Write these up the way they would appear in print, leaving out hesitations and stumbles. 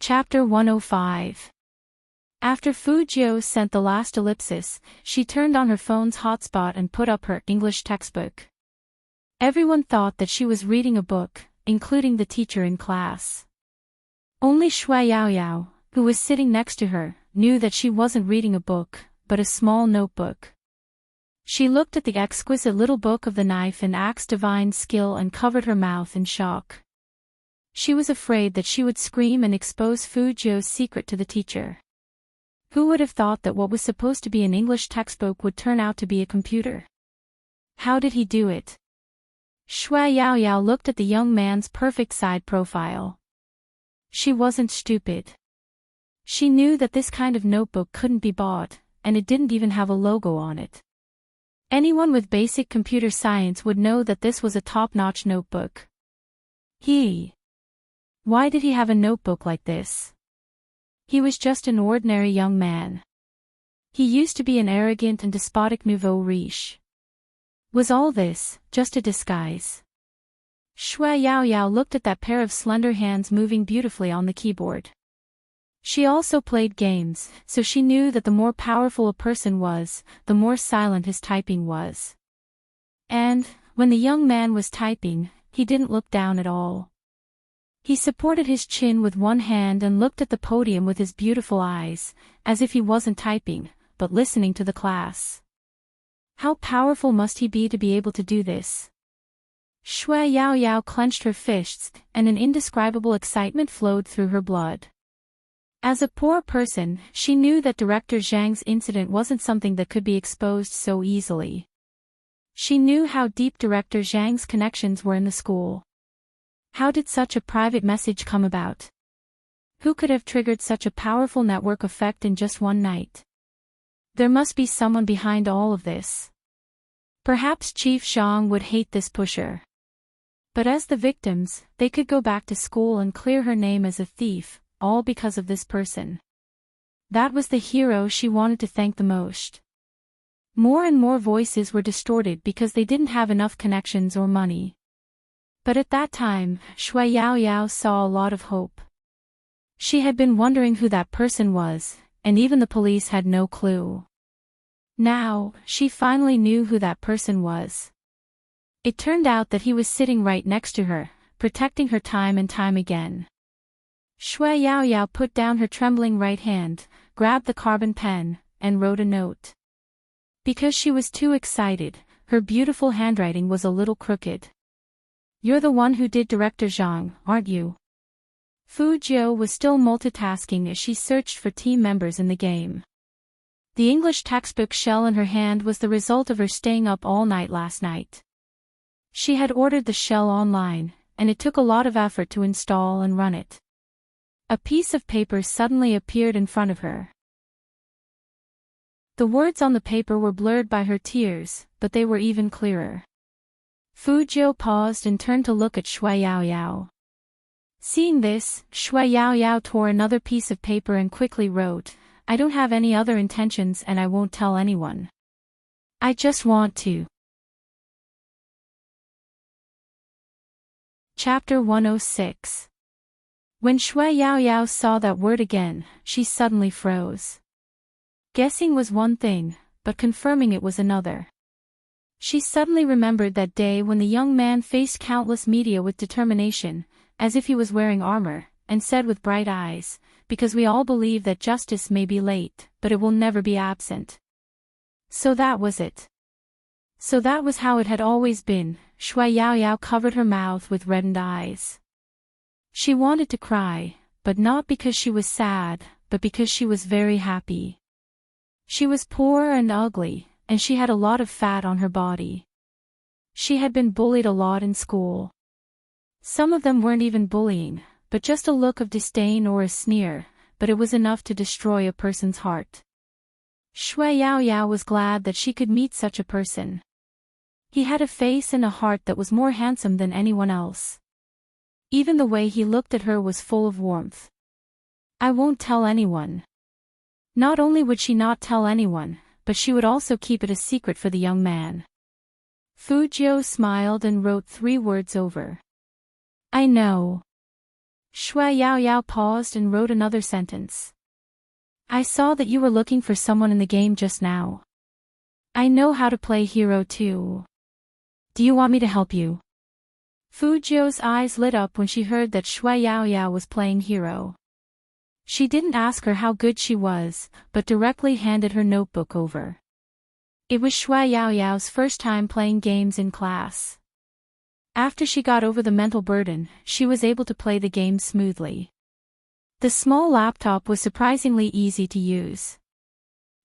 Chapter 105. After Fujio sent the last ellipsis, she turned on her phone's hotspot and put up her English textbook. Everyone thought that she was reading a book, including the teacher in class. Only Shui Yaoyao, who was sitting next to her, knew that she wasn't reading a book, but a small notebook. She looked at the exquisite little book of the knife and axe divine skill and covered her mouth in shock. She was afraid that she would scream and expose Fujio's secret to the teacher. Who would have thought that what was supposed to be an English textbook would turn out to be a computer? How did he do it? Shui Yaoyao looked at the young man's perfect side profile. She wasn't stupid. She knew that this kind of notebook couldn't be bought, and it didn't even have a logo on it. Anyone with basic computer science would know that this was a top-notch notebook. Why did he have a notebook like this? He was just an ordinary young man. He used to be an arrogant and despotic nouveau riche. Was all this just a disguise? Shui Yaoyao looked at that pair of slender hands moving beautifully on the keyboard. She also played games, so she knew that the more powerful a person was, the more silent his typing was. And, when the young man was typing, he didn't look down at all. He supported his chin with one hand and looked at the podium with his beautiful eyes, as if he wasn't typing, but listening to the class. How powerful must he be to be able to do this? Shui Yaoyao clenched her fists, and an indescribable excitement flowed through her blood. As a poor person, she knew that Director Zhang's incident wasn't something that could be exposed so easily. She knew how deep Director Zhang's connections were in the school. How did such a private message come about? Who could have triggered such a powerful network effect in just one night? There must be someone behind all of this. Perhaps Chief Zhang would hate this pusher. But as the victims, they could go back to school and clear her name as a thief, all because of this person. That was the hero she wanted to thank the most. More and more voices were distorted because they didn't have enough connections or money. But at that time, Shui Yaoyao saw a lot of hope. She had been wondering who that person was, and even the police had no clue. Now, she finally knew who that person was. It turned out that he was sitting right next to her, protecting her time and time again. Shui Yaoyao put down her trembling right hand, grabbed the carbon pen, and wrote a note. Because she was too excited, her beautiful handwriting was a little crooked. "You're the one who did Director Zhang, aren't you?" Fujio was still multitasking as she searched for team members in the game. The English textbook shell in her hand was the result of her staying up all night last night. She had ordered the shell online, and it took a lot of effort to install and run it. A piece of paper suddenly appeared in front of her. The words on the paper were blurred by her tears, but they were even clearer. Fujio paused and turned to look at Shui Yaoyao. Seeing this, Shui Yaoyao tore another piece of paper and quickly wrote, "I don't have any other intentions and I won't tell anyone. I just want to." Chapter 106. When Shui Yaoyao saw that word again, she suddenly froze. Guessing was one thing, but confirming it was another. She suddenly remembered that day when the young man faced countless media with determination, as if he was wearing armor, and said with bright eyes, "Because we all believe that justice may be late, but it will never be absent." So that was it. So that was how it had always been. Shui Yaoyao covered her mouth with reddened eyes. She wanted to cry, but not because she was sad, but because she was very happy. She was poor and ugly, and she had a lot of fat on her body. She had been bullied a lot in school. Some of them weren't even bullying, but just a look of disdain or a sneer, but it was enough to destroy a person's heart. Shui Yaoyao was glad that she could meet such a person. He had a face and a heart that was more handsome than anyone else. Even the way he looked at her was full of warmth. "I won't tell anyone." Not only would she not tell anyone, but she would also keep it a secret for the young man. Fujio smiled and wrote 3 words over. "I know." Shui Yaoyao paused and wrote another sentence. I saw that you were looking for someone in the game just now. I know how to play hero too. Do you want me to help you? Fu Jiu's eyes lit up when she heard that Shui Yaoyao was playing hero. She didn't ask her how good she was, but directly handed her notebook over. It was Shui Yaoyao's first time playing games in class. After she got over the mental burden, she was able to play the game smoothly. The small laptop was surprisingly easy to use.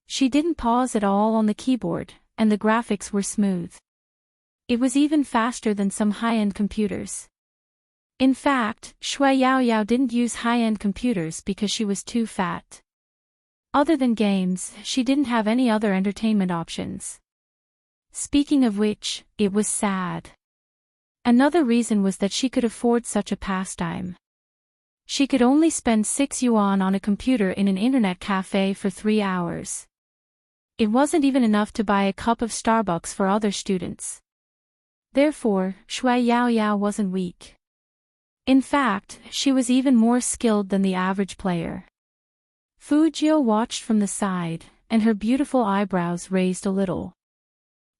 She didn't pause at all on the keyboard, and the graphics were smooth. It was even faster than some high-end computers. In fact, Shui Yaoyao didn't use high-end computers because she was too fat. Other than games, she didn't have any other entertainment options. Speaking of which, it was sad. Another reason was that she could afford such a pastime. She could only spend 6 yuan on a computer in an internet cafe for 3 hours. It wasn't even enough to buy a cup of Starbucks for other students. Therefore, Shui Yaoyao wasn't weak. In fact, she was even more skilled than the average player. Fu Jiu watched from the side, and her beautiful eyebrows raised a little.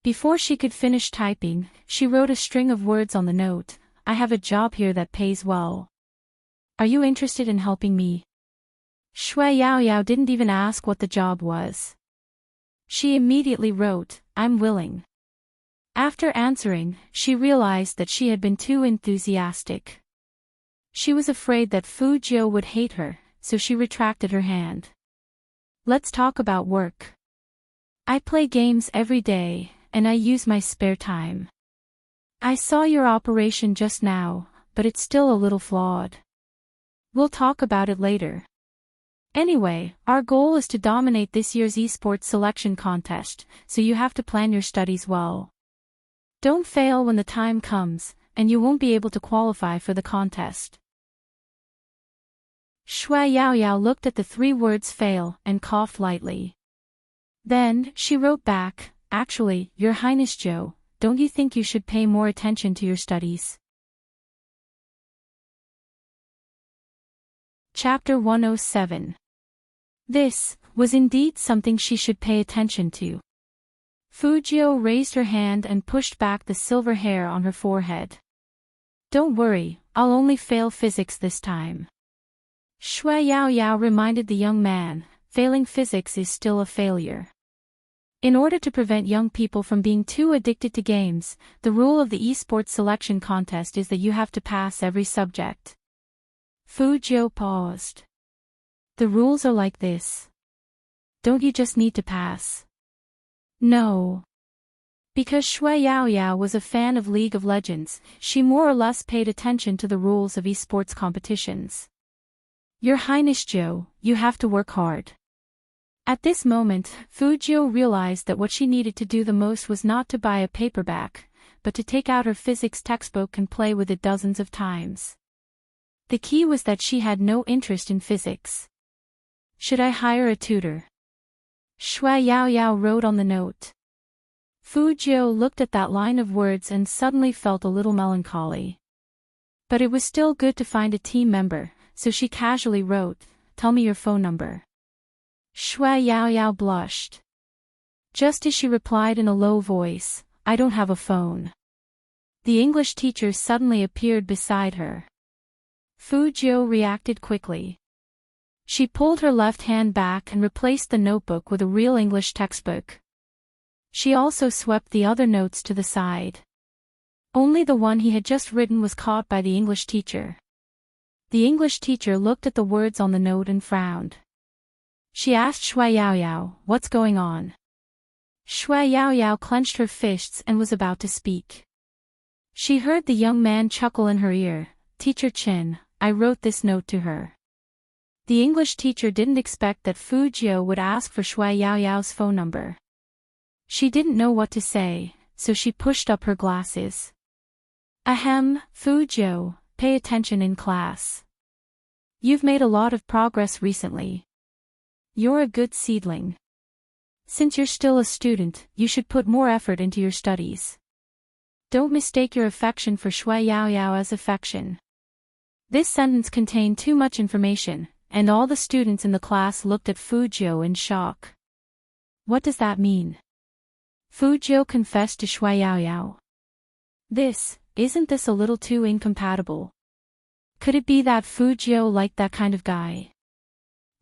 Before she could finish typing, she wrote a string of words on the note. I have a job here that pays well. Are you interested in helping me? Shui Yaoyao didn't even ask what the job was. She immediately wrote, I'm willing. After answering, she realized that she had been too enthusiastic. She was afraid that Fu Jiu would hate her, so she retracted her hand. Let's talk about work. I play games every day, and I use my spare time. I saw your operation just now, but it's still a little flawed. We'll talk about it later. Anyway, our goal is to dominate this year's esports selection contest, so you have to plan your studies well. Don't fail when the time comes, and you won't be able to qualify for the contest. Shui Yaoyao looked at the 3 words fail and coughed lightly. Then, she wrote back, actually, Your Highness Zhou, don't you think you should pay more attention to your studies? Chapter 107. This was indeed something she should pay attention to. Fu Jiu raised her hand and pushed back the silver hair on her forehead. Don't worry, I'll only fail physics this time. Shui Yaoyao reminded the young man, failing physics is still a failure. In order to prevent young people from being too addicted to games, the rule of the esports selection contest is that you have to pass every subject. Fu Jiu paused. The rules are like this. Don't you just need to pass? No. Because Shui Yaoyao was a fan of League of Legends, she more or less paid attention to the rules of esports competitions. Your Highness Zhou, you have to work hard. At this moment, Fu Jiu realized that what she needed to do the most was not to buy a paperback, but to take out her physics textbook and play with it dozens of times. The key was that she had no interest in physics. Should I hire a tutor? Shui Yaoyao wrote on the note. Fu Jiu looked at that line of words and suddenly felt a little melancholy. But it was still good to find a team member, so she casually wrote, Tell me your phone number. Shui Yaoyao blushed. Just as she replied in a low voice, I don't have a phone. The English teacher suddenly appeared beside her. Fu Jiu reacted quickly. She pulled her left hand back and replaced the notebook with a real English textbook. She also swept the other notes to the side. Only the one he had just written was caught by the English teacher. The English teacher looked at the words on the note and frowned. She asked Shui Yaoyao, What's going on? Shui Yaoyao clenched her fists and was about to speak. She heard the young man chuckle in her ear, Teacher Chin, I wrote this note to her. The English teacher didn't expect that Fu Jiu would ask for Shui Yaoyao's phone number. She didn't know what to say, so she pushed up her glasses. Ahem, Fu Jiu, pay attention in class. You've made a lot of progress recently. You're a good seedling. Since you're still a student, you should put more effort into your studies. Don't mistake your affection for Shui Yaoyao as affection. This sentence contained too much information, and all the students in the class looked at Fujio in shock. What does that mean? Fujio confessed to Shui Yaoyao. Isn't this a little too incompatible? Could it be that Fujio liked that kind of guy?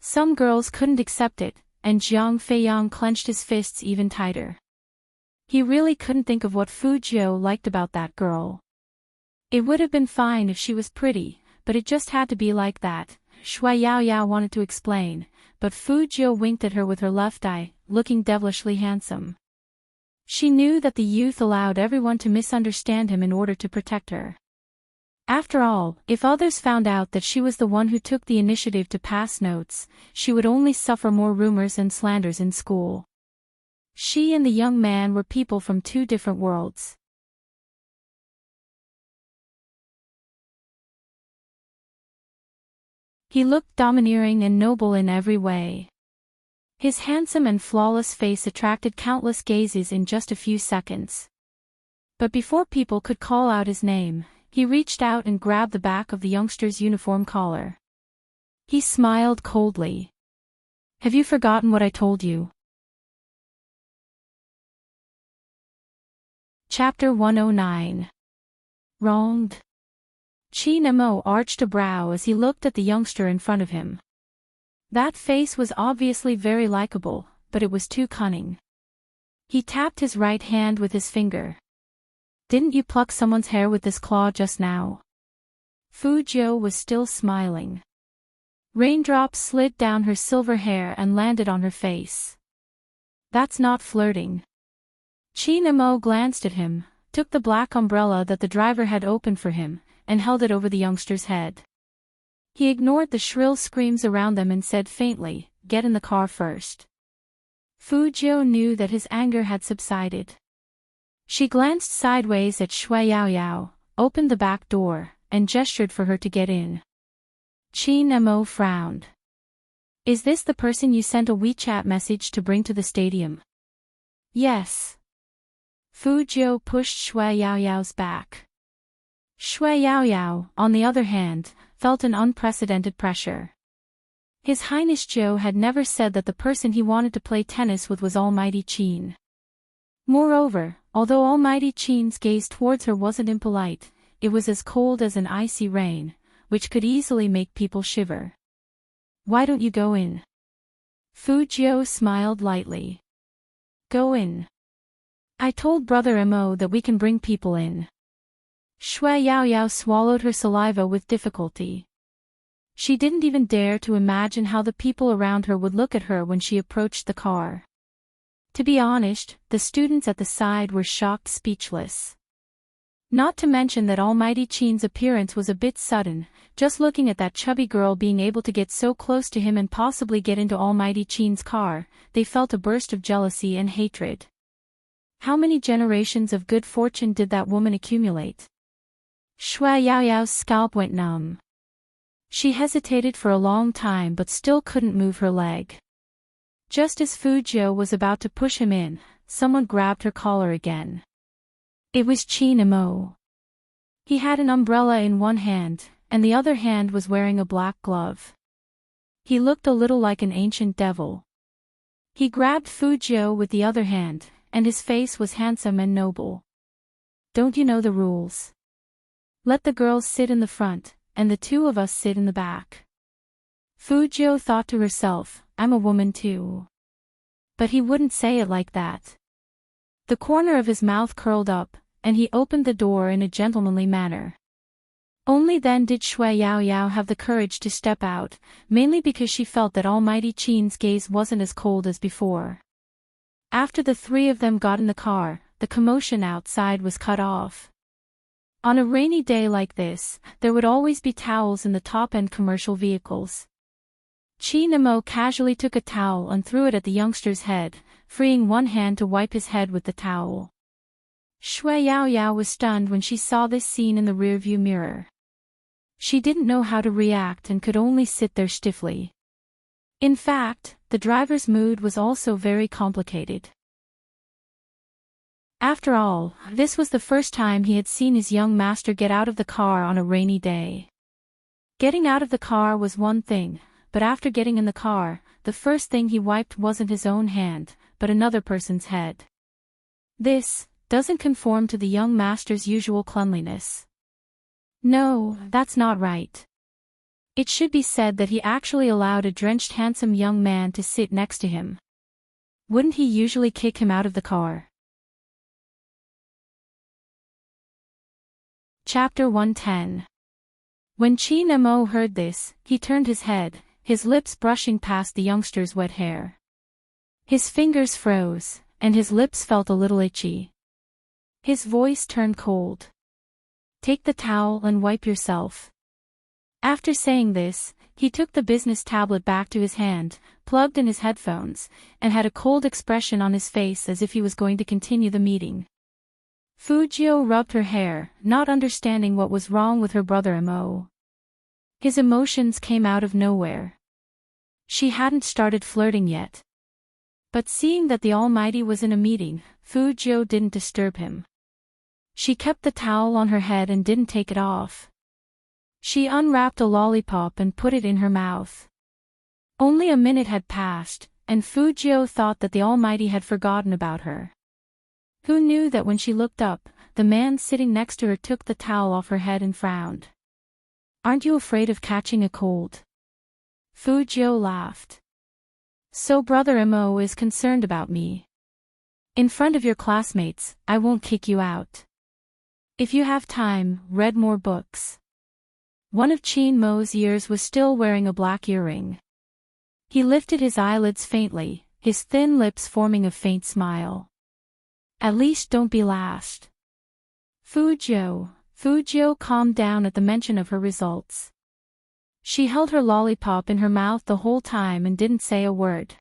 Some girls couldn't accept it, and Jiang Feiyang clenched his fists even tighter. He really couldn't think of what Fujio liked about that girl. It would have been fine if she was pretty, but it just had to be like that. Shui Yaoyao wanted to explain, but Fujio winked at her with her left eye, looking devilishly handsome. She knew that the youth allowed everyone to misunderstand him in order to protect her. After all, if others found out that she was the one who took the initiative to pass notes, she would only suffer more rumors and slanders in school. She and the young man were people from two different worlds. He looked domineering and noble in every way. His handsome and flawless face attracted countless gazes in just a few seconds. But before people could call out his name, he reached out and grabbed the back of the youngster's uniform collar. He smiled coldly. Have you forgotten what I told you? Chapter 109. Wronged. Qi Nemo arched a brow as he looked at the youngster in front of him. That face was obviously very likable, but it was too cunning. He tapped his right hand with his finger. Didn't you pluck someone's hair with this claw just now? Fujio was still smiling. Raindrops slid down her silver hair and landed on her face. That's not flirting. Qi Nemo glanced at him, took the black umbrella that the driver had opened for him, and held it over the youngster's head. He ignored the shrill screams around them and said faintly, "Get in the car first." Fujio knew that his anger had subsided. She glanced sideways at Shui Yaoyao, opened the back door, and gestured for her to get in. Qi Nemo frowned. Is this the person you sent a WeChat message to bring to the stadium? Yes. Fujio pushed Shui Yaoyao's back. Shui Yaoyao, on the other hand, felt an unprecedented pressure. His Highness Zhou had never said that the person he wanted to play tennis with was Almighty Qin. Moreover, although Almighty Qin's gaze towards her wasn't impolite, it was as cold as an icy rain, which could easily make people shiver. Why don't you go in? Fujio smiled lightly. Go in. I told Brother Mo that we can bring people in. Shui Yaoyao swallowed her saliva with difficulty. She didn't even dare to imagine how the people around her would look at her when she approached the car. To be honest, the students at the side were shocked speechless. Not to mention that Almighty Qin's appearance was a bit sudden. Just looking at that chubby girl being able to get so close to him and possibly get into Almighty Qin's car, they felt a burst of jealousy and hatred. How many generations of good fortune did that woman accumulate? Shui Yaoyao's scalp went numb. She hesitated for a long time but still couldn't move her leg. Just as Fujio was about to push him in, someone grabbed her collar again. It was Qi Nemo. He had an umbrella in one hand, and the other hand was wearing a black glove. He looked a little like an ancient devil. He grabbed Fujio with the other hand, and his face was handsome and noble. Don't you know the rules? Let the girls sit in the front, and the two of us sit in the back. Fujio thought to herself, I'm a woman too. But he wouldn't say it like that. The corner of his mouth curled up, and he opened the door in a gentlemanly manner. Only then did Shui Yaoyao have the courage to step out, mainly because she felt that Almighty Qin's gaze wasn't as cold as before. After the three of them got in the car, the commotion outside was cut off. On a rainy day like this, there would always be towels in the top-end commercial vehicles. Qi Nemo casually took a towel and threw it at the youngster's head, freeing one hand to wipe his head with the towel. Shui Yaoyao was stunned when she saw this scene in the rearview mirror. She didn't know how to react and could only sit there stiffly. In fact, the driver's mood was also very complicated. After all, this was the first time he had seen his young master get out of the car on a rainy day. Getting out of the car was one thing, but after getting in the car, the first thing he wiped wasn't his own hand, but another person's head. This doesn't conform to the young master's usual cleanliness. No, that's not right. It should be said that he actually allowed a drenched handsome young man to sit next to him. Wouldn't he usually kick him out of the car? Chapter 110. When Chin Mo heard this, he turned his head, his lips brushing past the youngster's wet hair. His fingers froze, and his lips felt a little itchy. His voice turned cold. Take the towel and wipe yourself. After saying this, he took the business tablet back to his hand, plugged in his headphones, and had a cold expression on his face as if he was going to continue the meeting. Fujio rubbed her hair, not understanding what was wrong with her brother Mo. His emotions came out of nowhere. She hadn't started flirting yet. But seeing that the Almighty was in a meeting, Fujio didn't disturb him. She kept the towel on her head and didn't take it off. She unwrapped a lollipop and put it in her mouth. Only a minute had passed, and Fujio thought that the Almighty had forgotten about her. Who knew that when she looked up, the man sitting next to her took the towel off her head and frowned. Aren't you afraid of catching a cold? Fujio laughed. So Brother Mo is concerned about me. In front of your classmates, I won't kick you out. If you have time, read more books. One of Chin Mo's ears was still wearing a black earring. He lifted his eyelids faintly, his thin lips forming a faint smile. At least don't be last. Fujio calmed down at the mention of her results. She held her lollipop in her mouth the whole time and didn't say a word.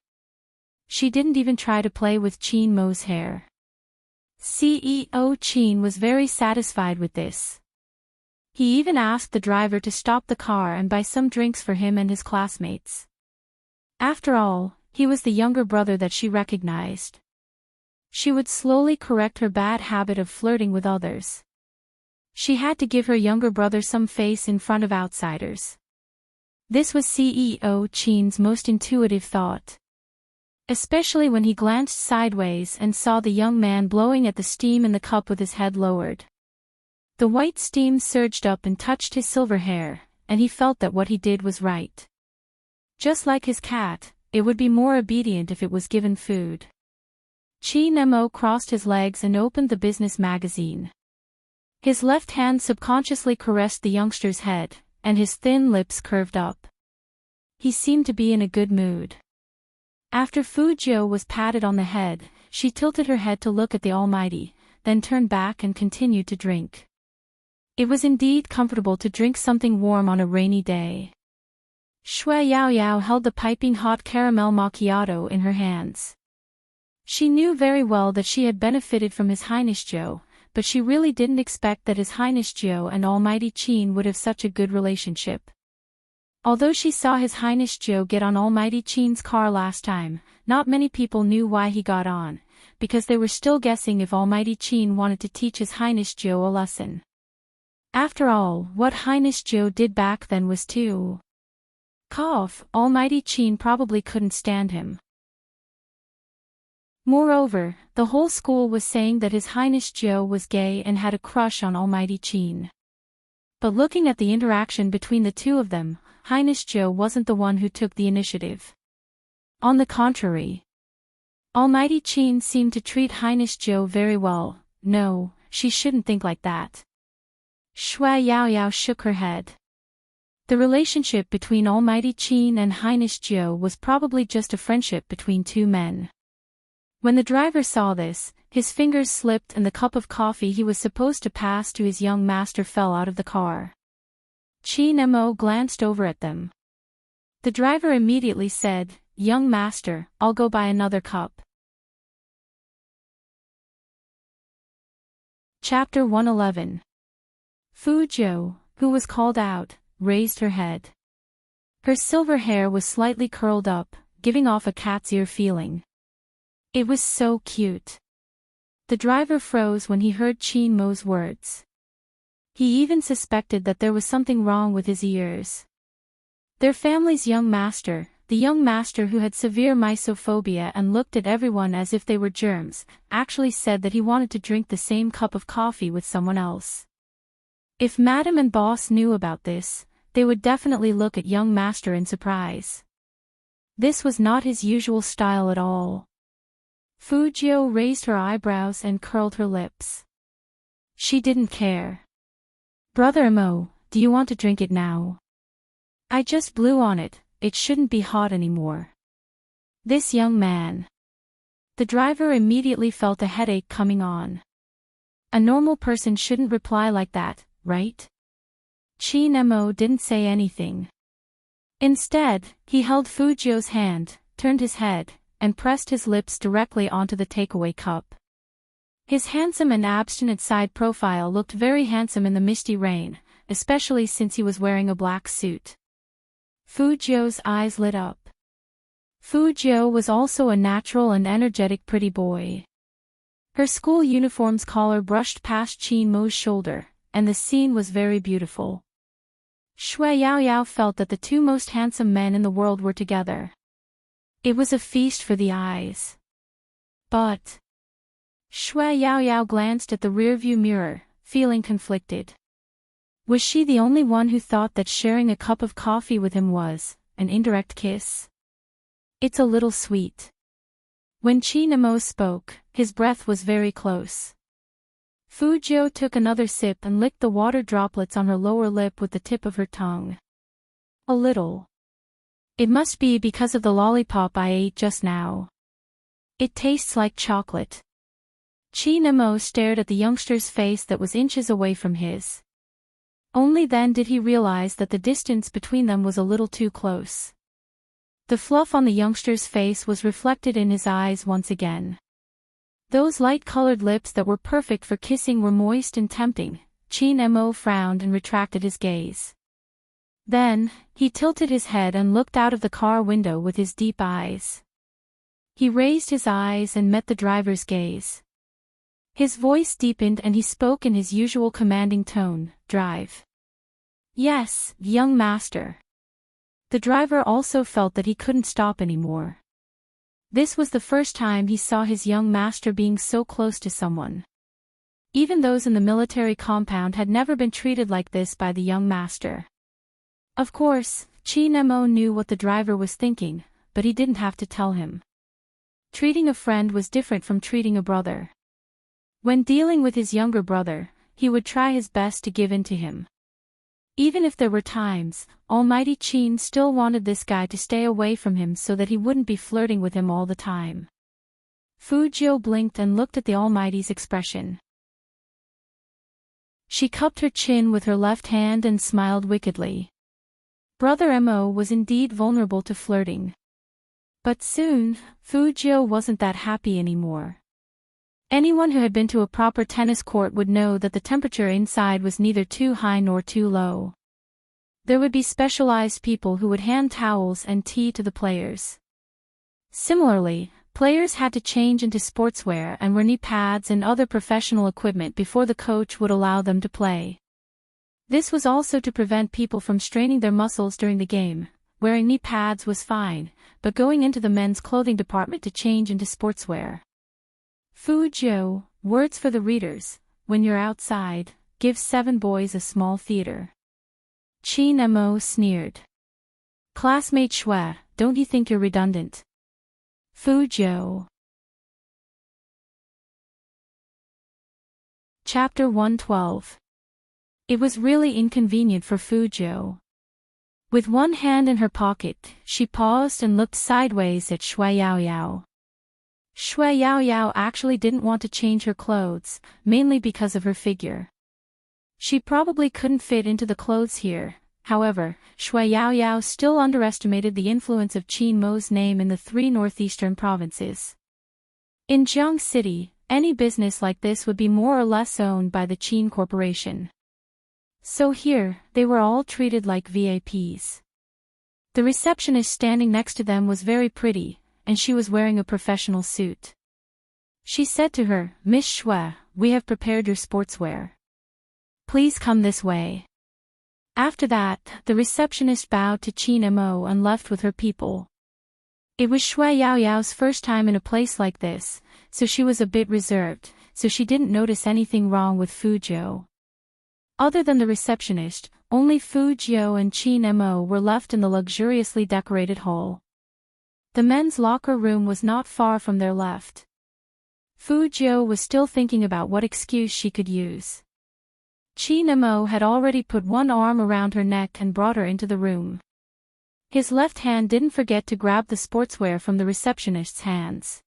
She didn't even try to play with Chin Mo's hair. CEO Chin was very satisfied with this. He even asked the driver to stop the car and buy some drinks for him and his classmates. After all, he was the younger brother that she recognized. She would slowly correct her bad habit of flirting with others. She had to give her younger brother some face in front of outsiders. This was CEO Chin's most intuitive thought. Especially when he glanced sideways and saw the young man blowing at the steam in the cup with his head lowered. The white steam surged up and touched his silver hair, and he felt that what he did was right. Just like his cat, it would be more obedient if it was given food. Chin Mo crossed his legs and opened the business magazine. His left hand subconsciously caressed the youngster's head, and his thin lips curved up. He seemed to be in a good mood. After Fujio was patted on the head, she tilted her head to look at the Almighty, then turned back and continued to drink. It was indeed comfortable to drink something warm on a rainy day. Shui Yaoyao held the piping hot caramel macchiato in her hands. She knew very well that she had benefited from His Highness Zhou, but she really didn't expect that His Highness Zhou and Almighty Qin would have such a good relationship. Although she saw His Highness Zhou get on Almighty Qin's car last time, not many people knew why he got on, because they were still guessing if Almighty Qin wanted to teach His Highness Zhou a lesson. After all, what Highness Zhou did back then was to cough. Almighty Qin probably couldn't stand him. Moreover, the whole school was saying that His Highness Zhou was gay and had a crush on Almighty Qin. But looking at the interaction between the two of them, Highness Zhou wasn't the one who took the initiative. On the contrary, Almighty Qin seemed to treat Highness Zhou very well. No, she shouldn't think like that. Shui Yaoyao shook her head. The relationship between Almighty Qin and Highness Zhou was probably just a friendship between two men. When the driver saw this, his fingers slipped and the cup of coffee he was supposed to pass to his young master fell out of the car. Chin Mo glanced over at them. The driver immediately said, "Young master, I'll go buy another cup." Chapter 111. Fujio, who was called out, raised her head. Her silver hair was slightly curled up, giving off a cat's ear feeling. It was so cute. The driver froze when he heard Chin Mo's words. He even suspected that there was something wrong with his ears. Their family's young master, the young master who had severe mysophobia and looked at everyone as if they were germs, actually said that he wanted to drink the same cup of coffee with someone else. If Madam and Boss knew about this, they would definitely look at young master in surprise. This was not his usual style at all. Fujio raised her eyebrows and curled her lips. She didn't care. Brother Emo, do you want to drink it now? I just blew on it, it shouldn't be hot anymore. This young man. The driver immediately felt a headache coming on. A normal person shouldn't reply like that, right? Chin Emo didn't say anything. Instead, he held Fujio's hand, turned his head, and pressed his lips directly onto the takeaway cup. His handsome and abstinent side profile looked very handsome in the misty rain, especially since he was wearing a black suit. Fujio's eyes lit up. Fujio was also a natural and energetic pretty boy. Her school uniform's collar brushed past Chin Mo's shoulder, and the scene was very beautiful. Shui Yaoyao felt that the two most handsome men in the world were together. It was a feast for the eyes. But Shui Yaoyao glanced at the rearview mirror, feeling conflicted. Was she the only one who thought that sharing a cup of coffee with him was an indirect kiss? It's a little sweet. When Chin Emo spoke, his breath was very close. Fujio took another sip and licked the water droplets on her lower lip with the tip of her tongue. A little. It must be because of the lollipop I ate just now. It tastes like chocolate. Chin Emo stared at the youngster's face that was inches away from his. Only then did he realize that the distance between them was a little too close. The fluff on the youngster's face was reflected in his eyes once again. Those light-colored lips that were perfect for kissing were moist and tempting. Chin Emo frowned and retracted his gaze. Then, he tilted his head and looked out of the car window with his deep eyes. He raised his eyes and met the driver's gaze. His voice deepened and he spoke in his usual commanding tone, "Drive." Yes, young master. The driver also felt that he couldn't stop anymore. This was the first time he saw his young master being so close to someone. Even those in the military compound had never been treated like this by the young master. Of course, Chin Emo knew what the driver was thinking, but he didn't have to tell him. Treating a friend was different from treating a brother. When dealing with his younger brother, he would try his best to give in to him. Even if there were times, Almighty Chin still wanted this guy to stay away from him so that he wouldn't be flirting with him all the time. Fujio blinked and looked at the Almighty's expression. She cupped her chin with her left hand and smiled wickedly. Brother Emo was indeed vulnerable to flirting. But soon, Fujio wasn't that happy anymore. Anyone who had been to a proper tennis court would know that the temperature inside was neither too high nor too low. There would be specialized people who would hand towels and tea to the players. Similarly, players had to change into sportswear and wear knee pads and other professional equipment before the coach would allow them to play. This was also to prevent people from straining their muscles during the game. Wearing knee pads was fine, but going into the men's clothing department to change into sportswear. Fujio, words for the readers, when you're outside, give 7 boys a small theater. Chin Emo sneered. Classmate Shui, don't you think you're redundant? Fujio. Chapter 112. It was really inconvenient for Fujio. With one hand in her pocket, she paused and looked sideways at Shui Yaoyao. Shui Yaoyao actually didn't want to change her clothes, mainly because of her figure. She probably couldn't fit into the clothes here. However, Shui Yaoyao still underestimated the influence of Chin Mo's name in the 3 northeastern provinces. In Jiang City, any business like this would be more or less owned by the Chin Corporation. So here, they were all treated like VIPs. The receptionist standing next to them was very pretty, and she was wearing a professional suit. She said to her, "Miss Shui, we have prepared your sportswear. Please come this way." After that, the receptionist bowed to Qin Mo and left with her people. It was Shui Yaoyao's first time in a place like this, so she was a bit reserved, so she didn't notice anything wrong with Fu Jiu. Other than the receptionist, only Fu Jiu and Qin Mo were left in the luxuriously decorated hall. The men's locker room was not far from their left. Fu Jiu was still thinking about what excuse she could use. Qin Mo had already put one arm around her neck and brought her into the room. His left hand didn't forget to grab the sportswear from the receptionist's hands.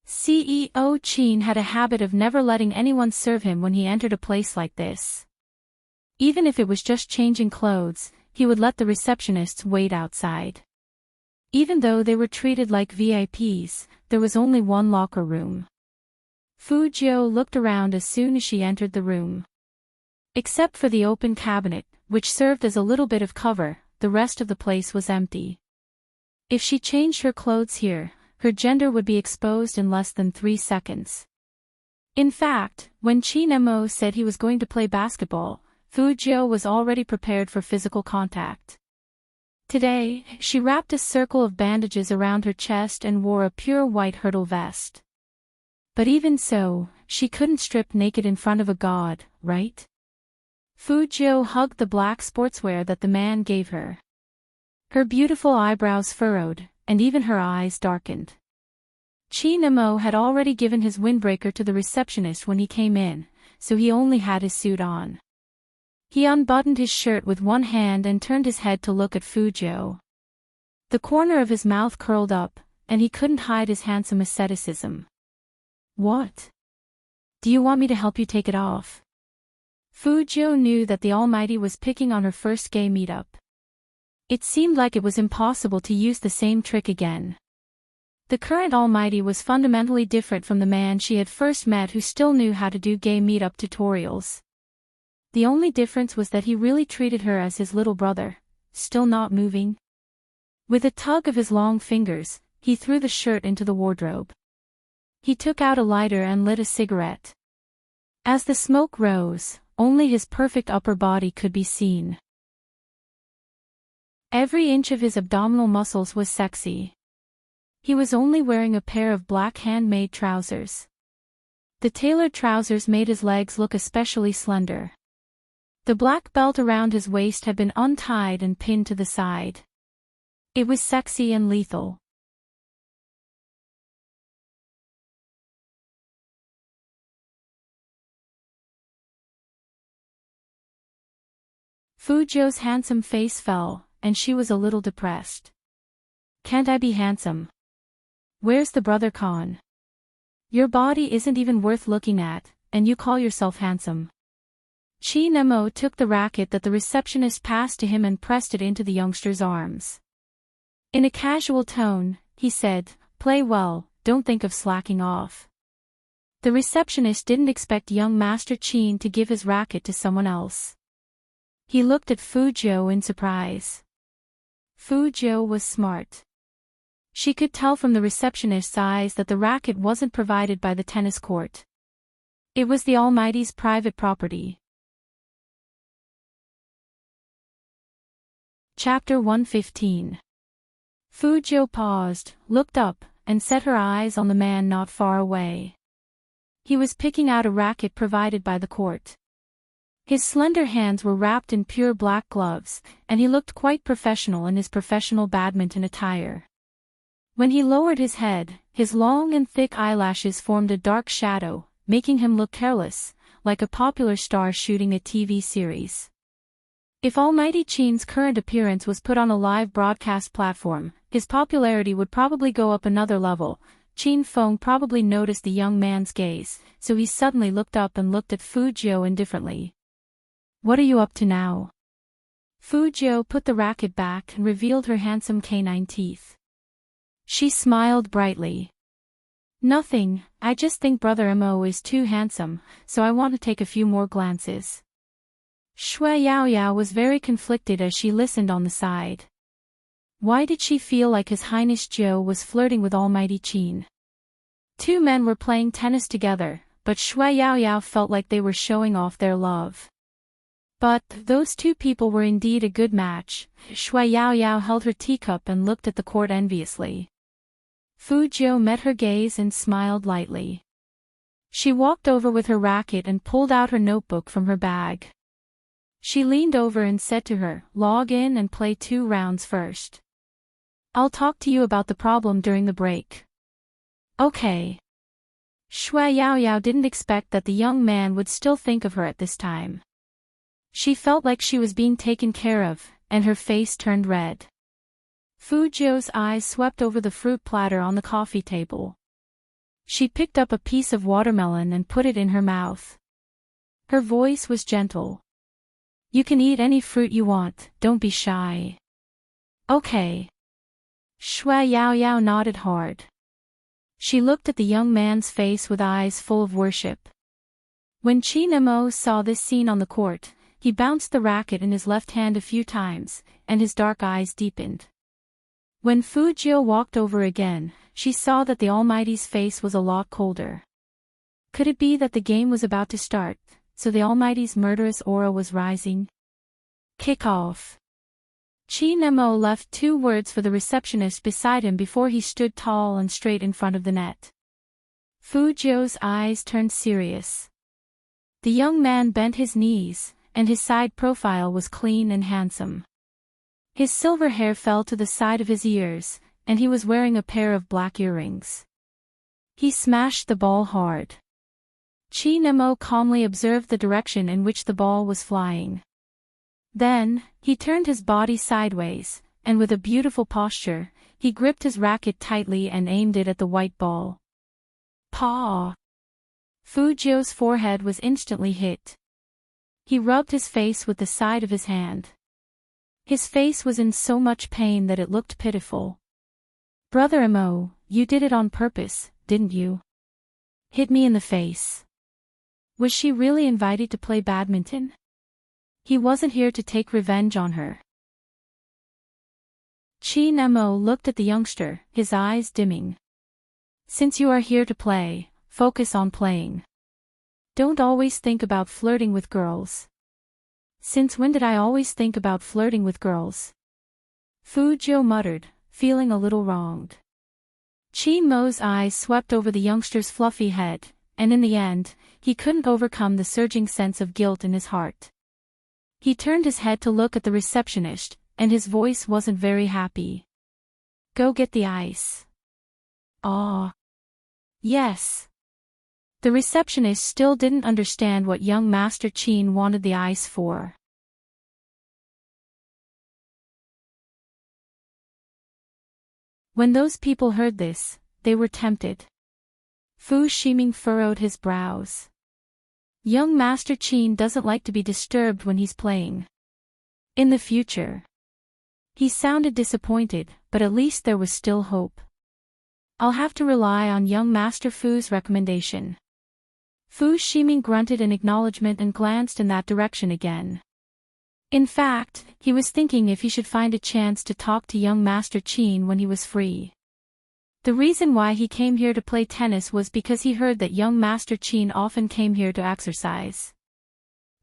CEO Qin had a habit of never letting anyone serve him when he entered a place like this. Even if it was just changing clothes, he would let the receptionists wait outside. Even though they were treated like VIPs, there was only one locker room. Fu Jiu looked around as soon as she entered the room. Except for the open cabinet, which served as a little bit of cover, the rest of the place was empty. If she changed her clothes here, her gender would be exposed in less than 3 seconds. In fact, when Qin Mo said he was going to play basketball, Fu Jiu was already prepared for physical contact. Today, she wrapped a circle of bandages around her chest and wore a pure white hurdle vest. But even so, she couldn't strip naked in front of a god, right? Fu Jiu hugged the black sportswear that the man gave her. Her beautiful eyebrows furrowed, and even her eyes darkened. Qin Mo had already given his windbreaker to the receptionist when he came in, so he only had his suit on. He unbuttoned his shirt with one hand and turned his head to look at Fu Jiu. The corner of his mouth curled up, and he couldn't hide his handsome asceticism. "What? Do you want me to help you take it off?" Fu Jiu knew that the Almighty was picking on her first gay meetup. It seemed like it was impossible to use the same trick again. The current Almighty was fundamentally different from the man she had first met, who still knew how to do gay meetup tutorials. The only difference was that he really treated her as his little brother, still not moving. With a tug of his long fingers, he threw the shirt into the wardrobe. He took out a lighter and lit a cigarette. As the smoke rose, only his perfect upper body could be seen. Every inch of his abdominal muscles was sexy. He was only wearing a pair of black handmade trousers. The tailored trousers made his legs look especially slender. The black belt around his waist had been untied and pinned to the side. It was sexy and lethal. Fu Jiu's handsome face fell, and she was a little depressed. "Can't I be handsome? Where's the brother Khan? Your body isn't even worth looking at, and you call yourself handsome." Qin Mo took the racket that the receptionist passed to him and pressed it into the youngster's arms. In a casual tone, he said, "Play well, don't think of slacking off." The receptionist didn't expect young Master Qin to give his racket to someone else. He looked at Fu Jiu in surprise. Fu Jiu was smart. She could tell from the receptionist's eyes that the racket wasn't provided by the tennis court. It was the Almighty's private property. Chapter 115. Fu Jiu paused, looked up, and set her eyes on the man not far away. He was picking out a racket provided by the court. His slender hands were wrapped in pure black gloves, and he looked quite professional in his professional badminton attire. When he lowered his head, his long and thick eyelashes formed a dark shadow, making him look careless, like a popular star shooting a TV series. If Almighty Qin's current appearance was put on a live broadcast platform, his popularity would probably go up another level. Qin Feng probably noticed the young man's gaze, so he suddenly looked up and looked at Fu Jiu indifferently. "What are you up to now?" Fu Jiu put the racket back and revealed her handsome canine teeth. She smiled brightly. "Nothing, I just think Brother Mo is too handsome, so I want to take a few more glances." Shui Yaoyao was very conflicted as she listened on the side. Why did she feel like His Highness Jiu was flirting with Almighty Qin? Two men were playing tennis together, but Shui Yaoyao felt like they were showing off their love. But those two people were indeed a good match. Shui Yaoyao held her teacup and looked at the court enviously. Fu Jiu met her gaze and smiled lightly. She walked over with her racket and pulled out her notebook from her bag. She leaned over and said to her, "Log in and play 2 rounds first. I'll talk to you about the problem during the break." Okay. Shui Yaoyao didn't expect that the young man would still think of her at this time. She felt like she was being taken care of, and her face turned red. Fu Jiu's eyes swept over the fruit platter on the coffee table. She picked up a piece of watermelon and put it in her mouth. Her voice was gentle. "You can eat any fruit you want, don't be shy." Okay. Shui Yaoyao nodded hard. She looked at the young man's face with eyes full of worship. When Qi Nemo saw this scene on the court, he bounced the racket in his left hand a few times, and his dark eyes deepened. When Fu Jiu walked over again, she saw that the Almighty's face was a lot colder. Could it be that the game was about to start, so the Almighty's murderous aura was rising? Kick off. Qi Nemo left 2 words for the receptionist beside him before he stood tall and straight in front of the net. Fu Jiu's eyes turned serious. The young man bent his knees, and his side profile was clean and handsome. His silver hair fell to the side of his ears, and he was wearing a pair of black earrings. He smashed the ball hard. Qi Nemo calmly observed the direction in which the ball was flying. Then, he turned his body sideways, and with a beautiful posture, he gripped his racket tightly and aimed it at the white ball. Paw! Fu Jiu's forehead was instantly hit. He rubbed his face with the side of his hand. His face was in so much pain that it looked pitiful. "Brother Mo, you did it on purpose, didn't you? Hit me in the face." Was she really invited to play badminton? He wasn't here to take revenge on her. Qi Nemo looked at the youngster, his eyes dimming. "Since you are here to play, focus on playing. Don't always think about flirting with girls." "Since when did I always think about flirting with girls?" Fu Jiu muttered, feeling a little wronged. Qi Mo's eyes swept over the youngster's fluffy head, and in the end, he couldn't overcome the surging sense of guilt in his heart. He turned his head to look at the receptionist, and his voice wasn't very happy. "Go get the ice." "Ah. Yes." The receptionist still didn't understand what young Master Qin wanted the ice for. When those people heard this, they were tempted. Fu Shiming furrowed his brows. Young Master Qin doesn't like to be disturbed when he's playing. In the future. He sounded disappointed, but at least there was still hope. "I'll have to rely on young Master Fu's recommendation." Fu Shiming grunted in acknowledgement and glanced in that direction again. In fact, he was thinking if he should find a chance to talk to young Master Qin when he was free. The reason why he came here to play tennis was because he heard that young Master Qin often came here to exercise.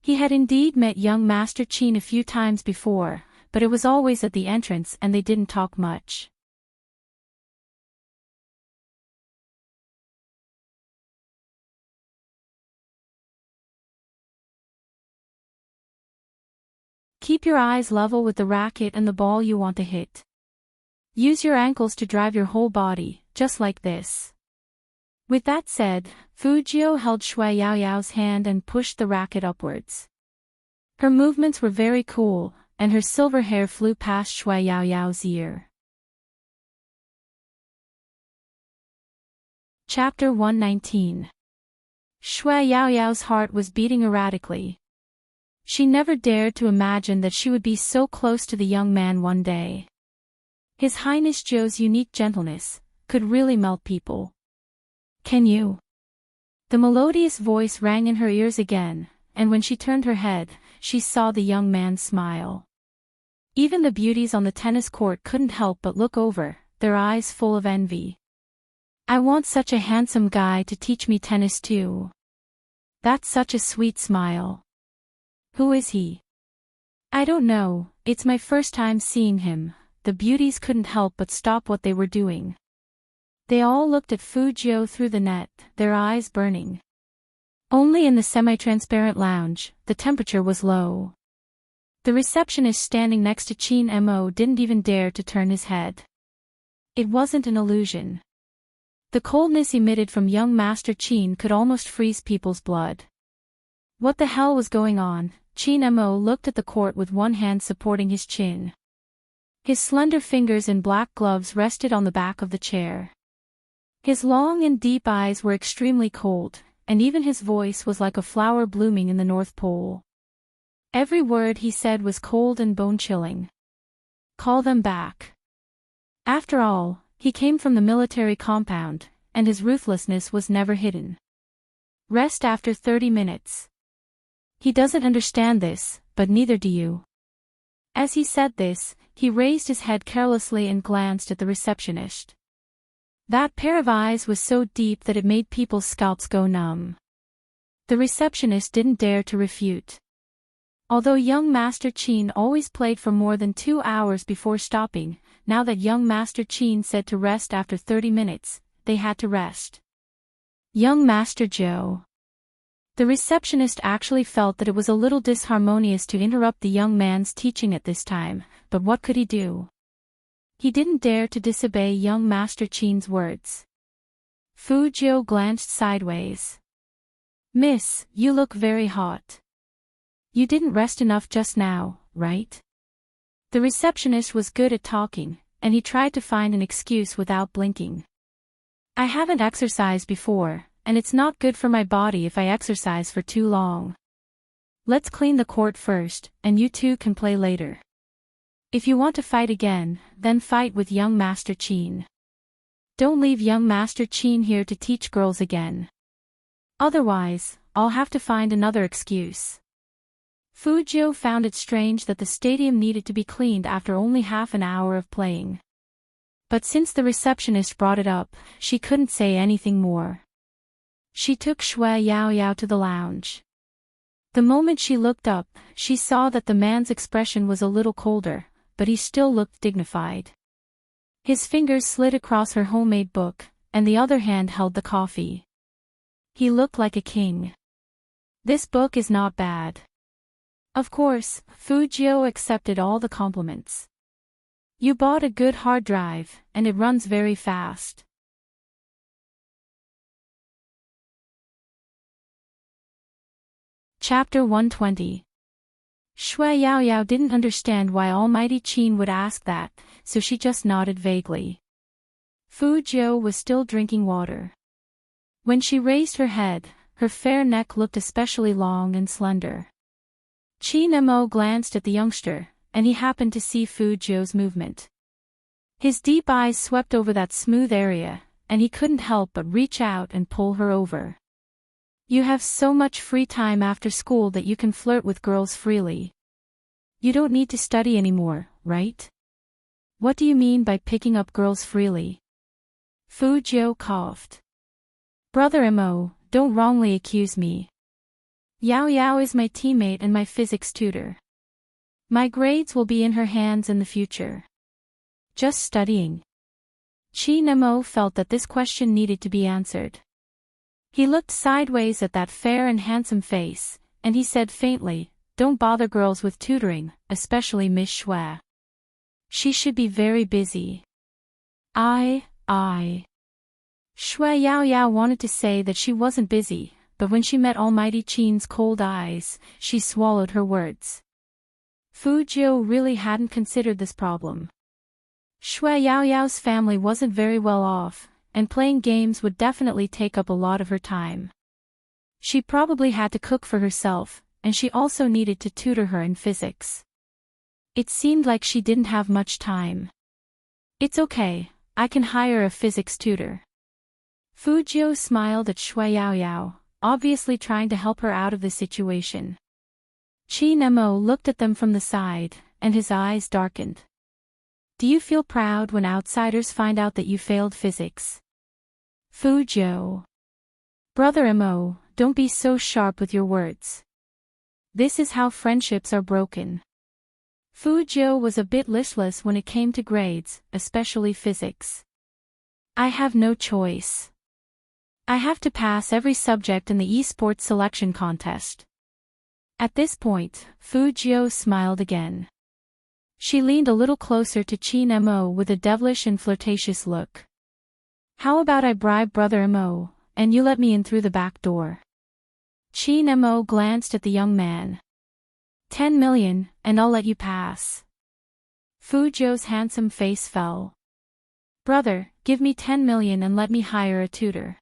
He had indeed met young Master Qin a few times before, but it was always at the entrance and they didn't talk much. Keep your eyes level with the racket and the ball you want to hit. Use your ankles to drive your whole body, just like this. With that said, Fu Jiu held Shui Yaoyao's hand and pushed the racket upwards. Her movements were very cool, and her silver hair flew past Shui Yaoyao's ear. Chapter 119. Shui Yaoyao's heart was beating erratically. She never dared to imagine that she would be so close to the young man one day. His Highness Zhou's unique gentleness could really melt people. "Can you?" The melodious voice rang in her ears again, and when she turned her head, she saw the young man smile. Even the beauties on the tennis court couldn't help but look over, their eyes full of envy. "I want such a handsome guy to teach me tennis too." "That's such a sweet smile." "Who is he?" I don't know, it's my first time seeing him. The beauties couldn't help but stop what they were doing. They all looked at Fujio through the net, their eyes burning. Only in the semi-transparent lounge, the temperature was low. The receptionist standing next to Chin Mo didn't even dare to turn his head. It wasn't an illusion. The coldness emitted from young Master Chin could almost freeze people's blood. What the hell was going on? Chin Mo looked at the court with one hand supporting his chin. His slender fingers in black gloves rested on the back of the chair. His long and deep eyes were extremely cold, and even his voice was like a flower blooming in the North Pole. Every word he said was cold and bone-chilling. Call them back. After all, he came from the military compound, and his ruthlessness was never hidden. Rest after 30 minutes. He doesn't understand this, but neither do you. As he said this, he raised his head carelessly and glanced at the receptionist. That pair of eyes was so deep that it made people's scalps go numb. The receptionist didn't dare to refute. Although young Master Chin always played for more than 2 hours before stopping, now that young Master Chin said to rest after 30 minutes, they had to rest. Young Master Joe. The receptionist actually felt that it was a little disharmonious to interrupt the young man's teaching at this time, but what could he do? He didn't dare to disobey young Master Chin's words. Fujio glanced sideways. Miss, you look very hot. You didn't rest enough just now, right? The receptionist was good at talking, and he tried to find an excuse without blinking. I haven't exercised before, and it's not good for my body if I exercise for too long. Let's clean the court first, and you two can play later. If you want to fight again, then fight with young Master Chin. Don't leave young Master Chin here to teach girls again. Otherwise, I'll have to find another excuse. Fujio found it strange that the stadium needed to be cleaned after only half an hour of playing. But since the receptionist brought it up, she couldn't say anything more. She took Shui Yao Yao to the lounge. The moment she looked up, she saw that the man's expression was a little colder, but he still looked dignified. His fingers slid across her homemade book, and the other hand held the coffee. He looked like a king. This book is not bad. Of course, Fujio accepted all the compliments. You bought a good hard drive, and it runs very fast. Chapter 120. Shui Yao Yao didn't understand why Almighty Chin would ask that, so she just nodded vaguely. Fujio was still drinking water. When she raised her head, her fair neck looked especially long and slender. Chin Mo glanced at the youngster, and he happened to see Fujio's movement. His deep eyes swept over that smooth area, and he couldn't help but reach out and pull her over. You have so much free time after school that you can flirt with girls freely. You don't need to study anymore, right? What do you mean by picking up girls freely? Fujio coughed. Brother Mo, don't wrongly accuse me. Yao Yao is my teammate and my physics tutor. My grades will be in her hands in the future. Just studying. Chin Mo felt that this question needed to be answered. He looked sideways at that fair and handsome face, and he said faintly, Don't bother girls with tutoring, especially Miss Shui. She should be very busy. I. Shui Yao Yao wanted to say that she wasn't busy, but when she met Almighty Chin's cold eyes, she swallowed her words. Fujio really hadn't considered this problem. Shui Yao Yao's family wasn't very well off, and playing games would definitely take up a lot of her time. She probably had to cook for herself, and she also needed to tutor her in physics. It seemed like she didn't have much time. It's okay, I can hire a physics tutor. Fujio smiled at Shui Yao Yao, obviously trying to help her out of the situation. Chin Mo looked at them from the side, and his eyes darkened. Do you feel proud when outsiders find out that you failed physics? Fujio. Brother Mo, don't be so sharp with your words. This is how friendships are broken. Fu Jiu was a bit listless when it came to grades, especially physics. I have no choice. I have to pass every subject in the esports selection contest. At this point, Fu Jiu smiled again. She leaned a little closer to Qin Mo with a devilish and flirtatious look. How about I bribe Brother Mo, and you let me in through the back door? Qin Mo glanced at the young man. 10 million, and I'll let you pass. Fu Jiu's handsome face fell. Brother, give me 10 million and let me hire a tutor.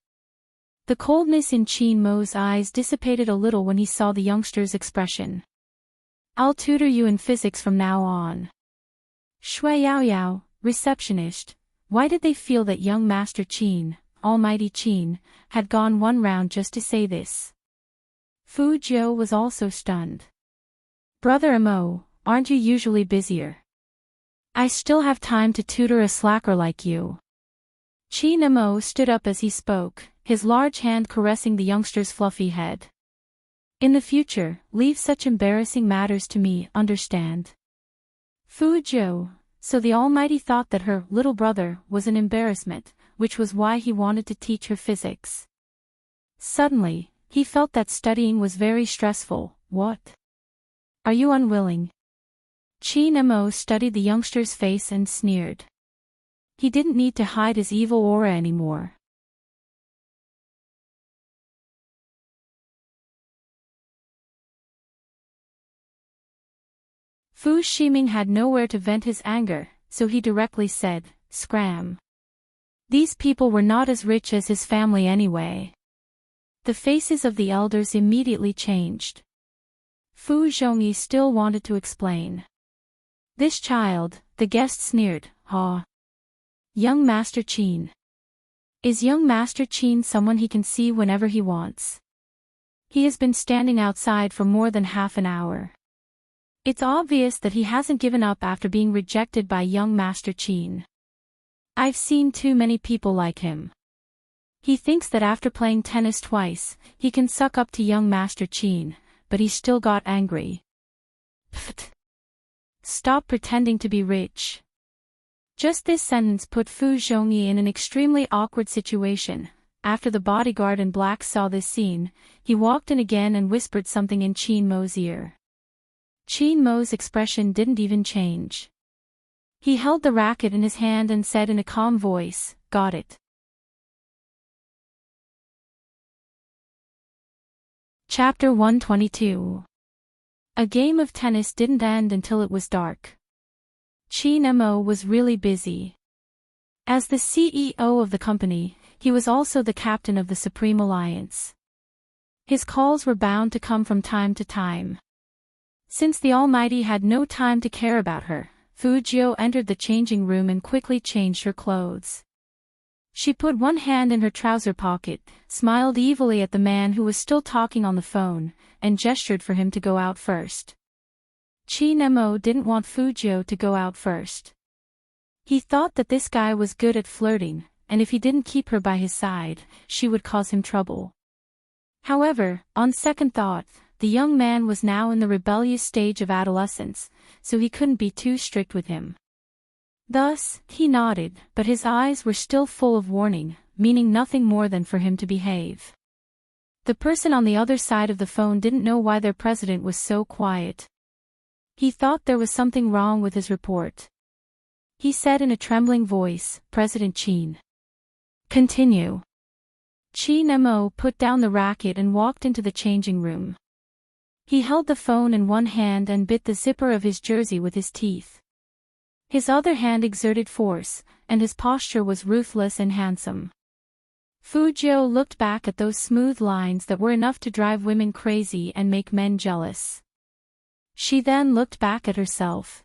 The coldness in Qin Mo's eyes dissipated a little when he saw the youngster's expression. I'll tutor you in physics from now on. Shui Yaoyao, receptionist, why did they feel that young Master Qin, Almighty Qin, had gone one round just to say this? Fu Jiu was also stunned. Brother Mo, aren't you usually busier? I still have time to tutor a slacker like you. Qin Mo stood up as he spoke, his large hand caressing the youngster's fluffy head. In the future, leave such embarrassing matters to me, understand? Fu Jiu, so the Almighty thought that her little brother was an embarrassment, which was why he wanted to teach her physics. Suddenly, he felt that studying was very stressful. What? Are you unwilling? Qin Mo studied the youngster's face and sneered. He didn't need to hide his evil aura anymore. Fu Shiming had nowhere to vent his anger, so he directly said, "Scram." These people were not as rich as his family anyway. The faces of the elders immediately changed. Fu Zhongyi still wanted to explain. This child, the guest sneered, "Ha. Young Master Qin. Is young Master Qin someone he can see whenever he wants? He has been standing outside for more than half an hour. It's obvious that he hasn't given up after being rejected by young Master Qin. I've seen too many people like him. He thinks that after playing tennis twice, he can suck up to young Master Qin, but he still got angry. Pfft. Stop pretending to be rich." Just this sentence put Fu Zhongyi in an extremely awkward situation. After the bodyguard in black saw this scene, he walked in again and whispered something in Qin Mo's ear. Qin Mo's expression didn't even change. He held the racket in his hand and said in a calm voice, "Got it." Chapter 122. A game of tennis didn't end until it was dark. Qin Mo was really busy. As the CEO of the company, he was also the captain of the Supreme Alliance. His calls were bound to come from time to time. Since the Almighty had no time to care about her, Fu Jiu entered the changing room and quickly changed her clothes. She put one hand in her trouser pocket, smiled evilly at the man who was still talking on the phone, and gestured for him to go out first. Qin Mo didn't want Fu Jiu to go out first. He thought that this guy was good at flirting, and if he didn't keep her by his side, she would cause him trouble. However, on second thought, the young man was now in the rebellious stage of adolescence, so he couldn't be too strict with him. Thus, he nodded, but his eyes were still full of warning, meaning nothing more than for him to behave. The person on the other side of the phone didn't know why their president was so quiet. He thought there was something wrong with his report. He said in a trembling voice, "President Qin. Continue." Qin Mo put down the racket and walked into the changing room. He held the phone in one hand and bit the zipper of his jersey with his teeth. His other hand exerted force, and his posture was ruthless and handsome. Fu Jiu looked back at those smooth lines that were enough to drive women crazy and make men jealous. She then looked back at herself.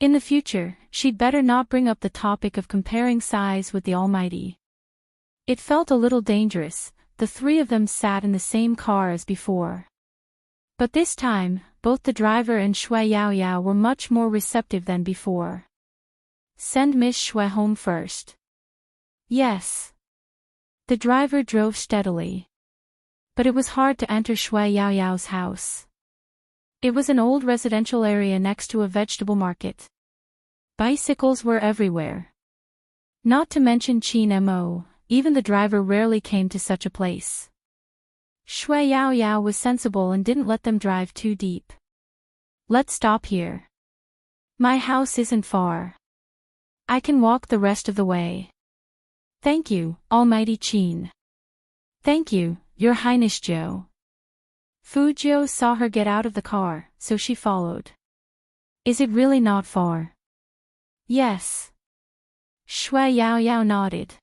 In the future, she'd better not bring up the topic of comparing size with the Almighty. It felt a little dangerous. The three of them sat in the same car as before. But this time, both the driver and Shui Yaoyao were much more receptive than before. "Send Miss Shui home first." "Yes." The driver drove steadily. But it was hard to enter Shui Yaoyao's house. It was an old residential area next to a vegetable market. Bicycles were everywhere. Not to mention Qin Mo, even the driver rarely came to such a place. Shui Yao Yao was sensible and didn't let them drive too deep. Let's stop here. My house isn't far. I can walk the rest of the way. Thank you, Almighty Qin. Thank you, Your Highness Zhou. Fu Jiu saw her get out of the car, so she followed. Is it really not far? Yes. Shui Yao Yao nodded.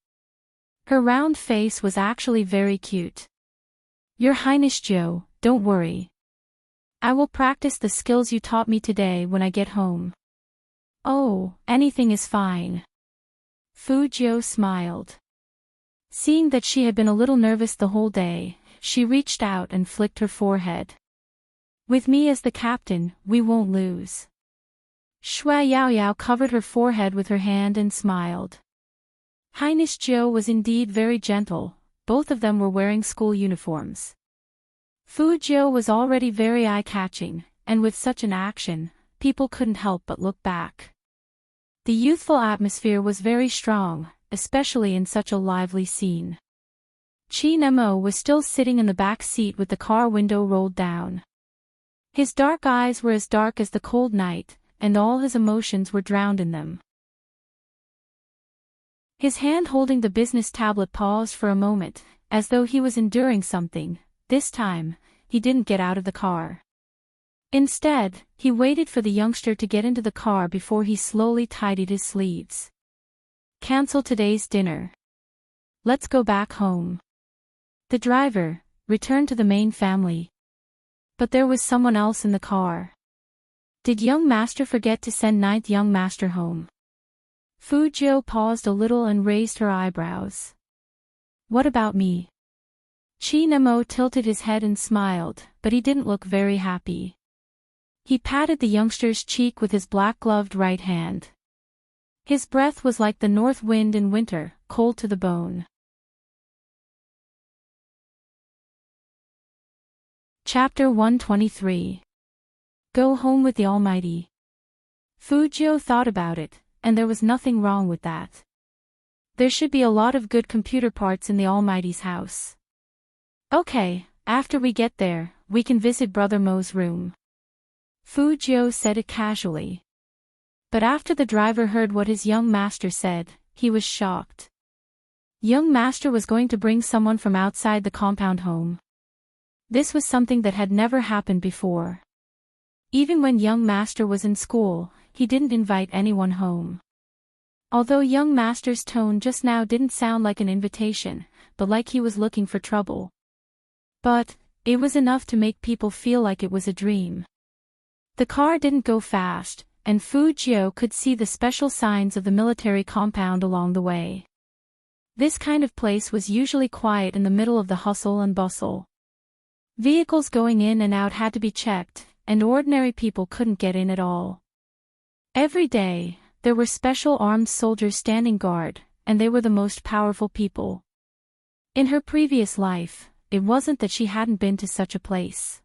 Her round face was actually very cute. Your Highness Zhou, don't worry. I will practice the skills you taught me today when I get home. Oh, anything is fine. Fu Jiu smiled. Seeing that she had been a little nervous the whole day, she reached out and flicked her forehead. With me as the captain, we won't lose. Shui Yao Yao covered her forehead with her hand and smiled. Highness Zhou was indeed very gentle, both of them were wearing school uniforms. Fu Jiu was already very eye-catching, and with such an action, people couldn't help but look back. The youthful atmosphere was very strong, especially in such a lively scene. Qin Mo was still sitting in the back seat with the car window rolled down. His dark eyes were as dark as the cold night, and all his emotions were drowned in them. His hand holding the business tablet paused for a moment, as though he was enduring something. This time, he didn't get out of the car. Instead, he waited for the youngster to get into the car before he slowly tidied his sleeves. Cancel today's dinner. Let's go back home. The driver returned to the main family. But there was someone else in the car. Did young master forget to send ninth young master home? Fu Jiu paused a little and raised her eyebrows. What about me? Qin Mo tilted his head and smiled, but he didn't look very happy. He patted the youngster's cheek with his black-gloved right hand. His breath was like the north wind in winter, cold to the bone. Chapter 123. Go home with the Almighty. Fu Jiu thought about it, and there was nothing wrong with that. There should be a lot of good computer parts in the Almighty's house. Okay, after we get there, we can visit Brother Mo's room. Fu Jiu said it casually. But after the driver heard what his young master said, he was shocked. Young master was going to bring someone from outside the compound home. This was something that had never happened before. Even when young master was in school, he didn't invite anyone home. Although young master's tone just now didn't sound like an invitation, but like he was looking for trouble. But it was enough to make people feel like it was a dream. The car didn't go fast, and Fu Jiu could see the special signs of the military compound along the way. This kind of place was usually quiet in the middle of the hustle and bustle. Vehicles going in and out had to be checked, and ordinary people couldn't get in at all. Every day, there were special armed soldiers standing guard, and they were the most powerful people. In her previous life, it wasn't that she hadn't been to such a place.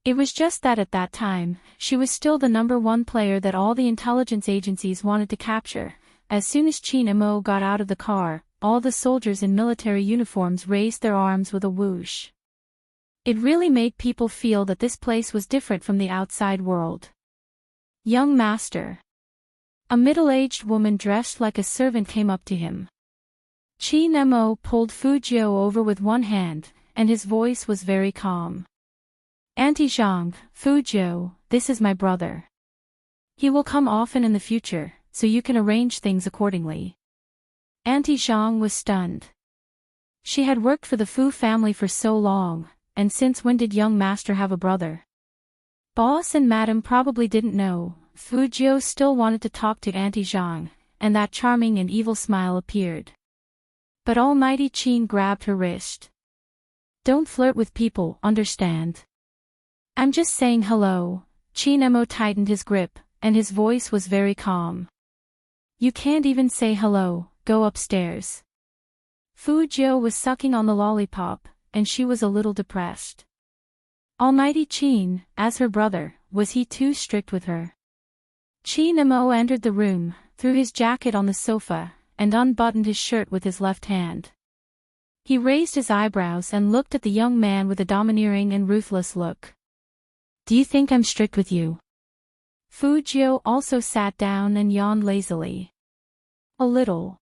It was just that at that time, she was still the #1 player that all the intelligence agencies wanted to capture. As soon as Qin Mo got out of the car, all the soldiers in military uniforms raised their arms with a whoosh. It really made people feel that this place was different from the outside world. Young master. A middle-aged woman dressed like a servant came up to him. Qin Mo pulled Fu Jiu over with one hand, and his voice was very calm. Auntie Zhang, Fu Jiu, this is my brother. He will come often in the future, so you can arrange things accordingly. Auntie Zhang was stunned. She had worked for the Fu family for so long, and since when did young master have a brother? Boss and madam probably didn't know. Fu Jiu still wanted to talk to Auntie Zhang, and that charming and evil smile appeared. But Almighty Qin grabbed her wrist. Don't flirt with people, understand? I'm just saying hello. Qin Mo tightened his grip, and his voice was very calm. You can't even say hello, go upstairs. Fu Jiu was sucking on the lollipop, and she was a little depressed. Almighty Qin, as her brother, was he too strict with her? Qin Mo entered the room, threw his jacket on the sofa, and unbuttoned his shirt with his left hand. He raised his eyebrows and looked at the young man with a domineering and ruthless look. Do you think I'm strict with you? Fu Jiu also sat down and yawned lazily. A little.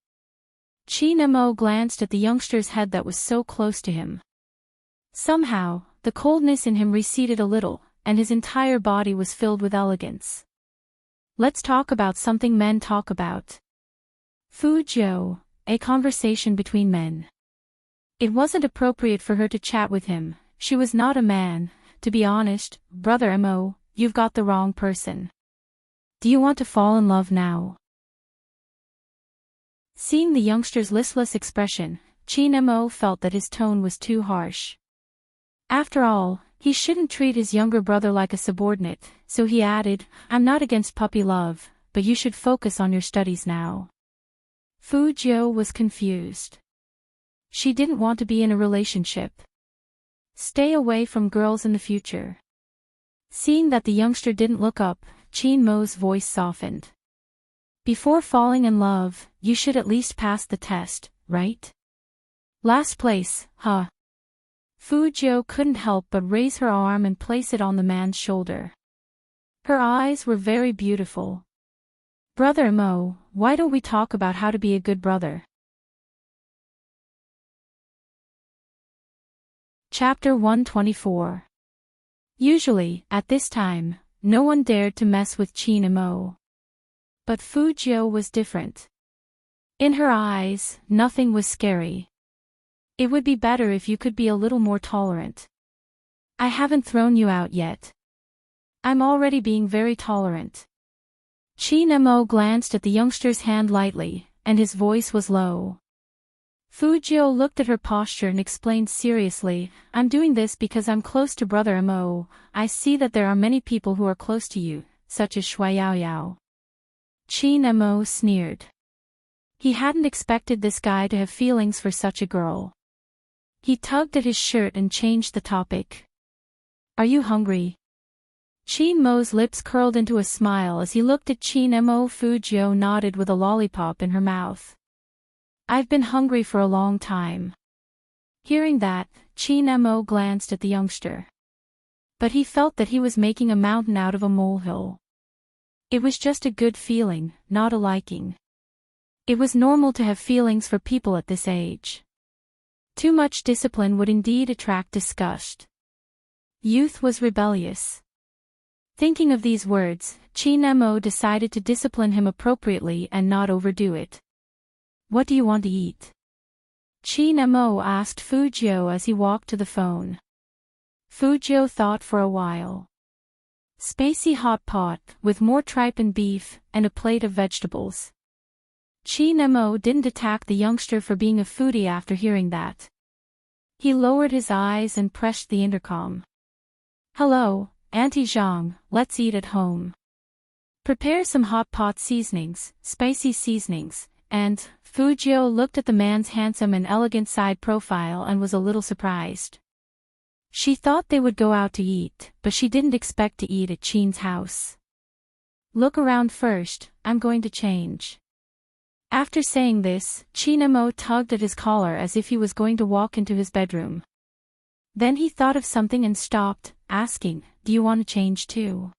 Qin Mo glanced at the youngster's head that was so close to him. Somehow, the coldness in him receded a little, and his entire body was filled with elegance. Let's talk about something men talk about. Fu Jiu, a conversation between men. It wasn't appropriate for her to chat with him, she was not a man. To be honest, Brother Mo, you've got the wrong person. Do you want to fall in love now? Seeing the youngster's listless expression, Qin Mo felt that his tone was too harsh. After all, he shouldn't treat his younger brother like a subordinate, so he added, I'm not against puppy love, but you should focus on your studies now. Fu Jiu was confused. She didn't want to be in a relationship. Stay away from girls in the future. Seeing that the youngster didn't look up, Qin Mo's voice softened. Before falling in love, you should at least pass the test, right? Last place, huh? Fu Jiu couldn't help but raise her arm and place it on the man's shoulder. Her eyes were very beautiful. Brother Mo, why don't we talk about how to be a good brother? Chapter 124. Usually, at this time, no one dared to mess with Qin Mo. But Fu Jiu was different. In her eyes, nothing was scary. It would be better if you could be a little more tolerant. I haven't thrown you out yet. I'm already being very tolerant. Qin Mo glanced at the youngster's hand lightly, and his voice was low. Fu Jiu looked at her posture and explained seriously, I'm doing this because I'm close to Brother Mo. I see that there are many people who are close to you, such as Shui Yao Yao. Qin Mo sneered. He hadn't expected this guy to have feelings for such a girl. He tugged at his shirt and changed the topic. Are you hungry? Qin Mo's lips curled into a smile as he looked at Qin Mo. Fu Jiu nodded with a lollipop in her mouth. I've been hungry for a long time. Hearing that, Qin Mo glanced at the youngster. But he felt that he was making a mountain out of a molehill. It was just a good feeling, not a liking. It was normal to have feelings for people at this age. Too much discipline would indeed attract disgust. Youth was rebellious. Thinking of these words, Qin Mo decided to discipline him appropriately and not overdo it. What do you want to eat? Qin Mo asked Fu Jiu as he walked to the phone. Fu Jiu thought for a while. Spicy hot pot, with more tripe and beef, and a plate of vegetables. Qin Mo didn't attack the youngster for being a foodie after hearing that. He lowered his eyes and pressed the intercom. Hello, Auntie Zhang, let's eat at home. Prepare some hot pot seasonings, spicy seasonings, and, Fu Jiu looked at the man's handsome and elegant side profile and was a little surprised. She thought they would go out to eat, but she didn't expect to eat at Qin's house. Look around first, I'm going to change. After saying this, Qin Mo tugged at his collar as if he was going to walk into his bedroom. Then he thought of something and stopped, asking, do you want to change too?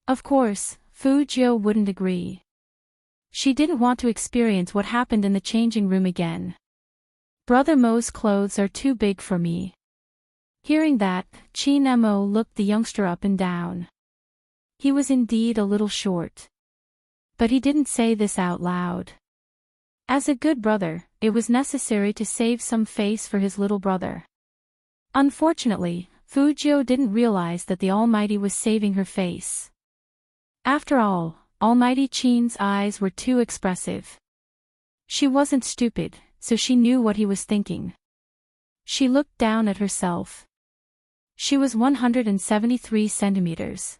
Of course, Fu Jiu wouldn't agree. She didn't want to experience what happened in the changing room again. Brother Mo's clothes are too big for me. Hearing that, Qin Mo looked the youngster up and down. He was indeed a little short. But he didn't say this out loud. As a good brother, it was necessary to save some face for his little brother. Unfortunately, Fu Jiu didn't realize that the Almighty was saving her face. After all, Almighty Qin's eyes were too expressive. She wasn't stupid, so she knew what he was thinking. She looked down at herself. She was 173 centimeters.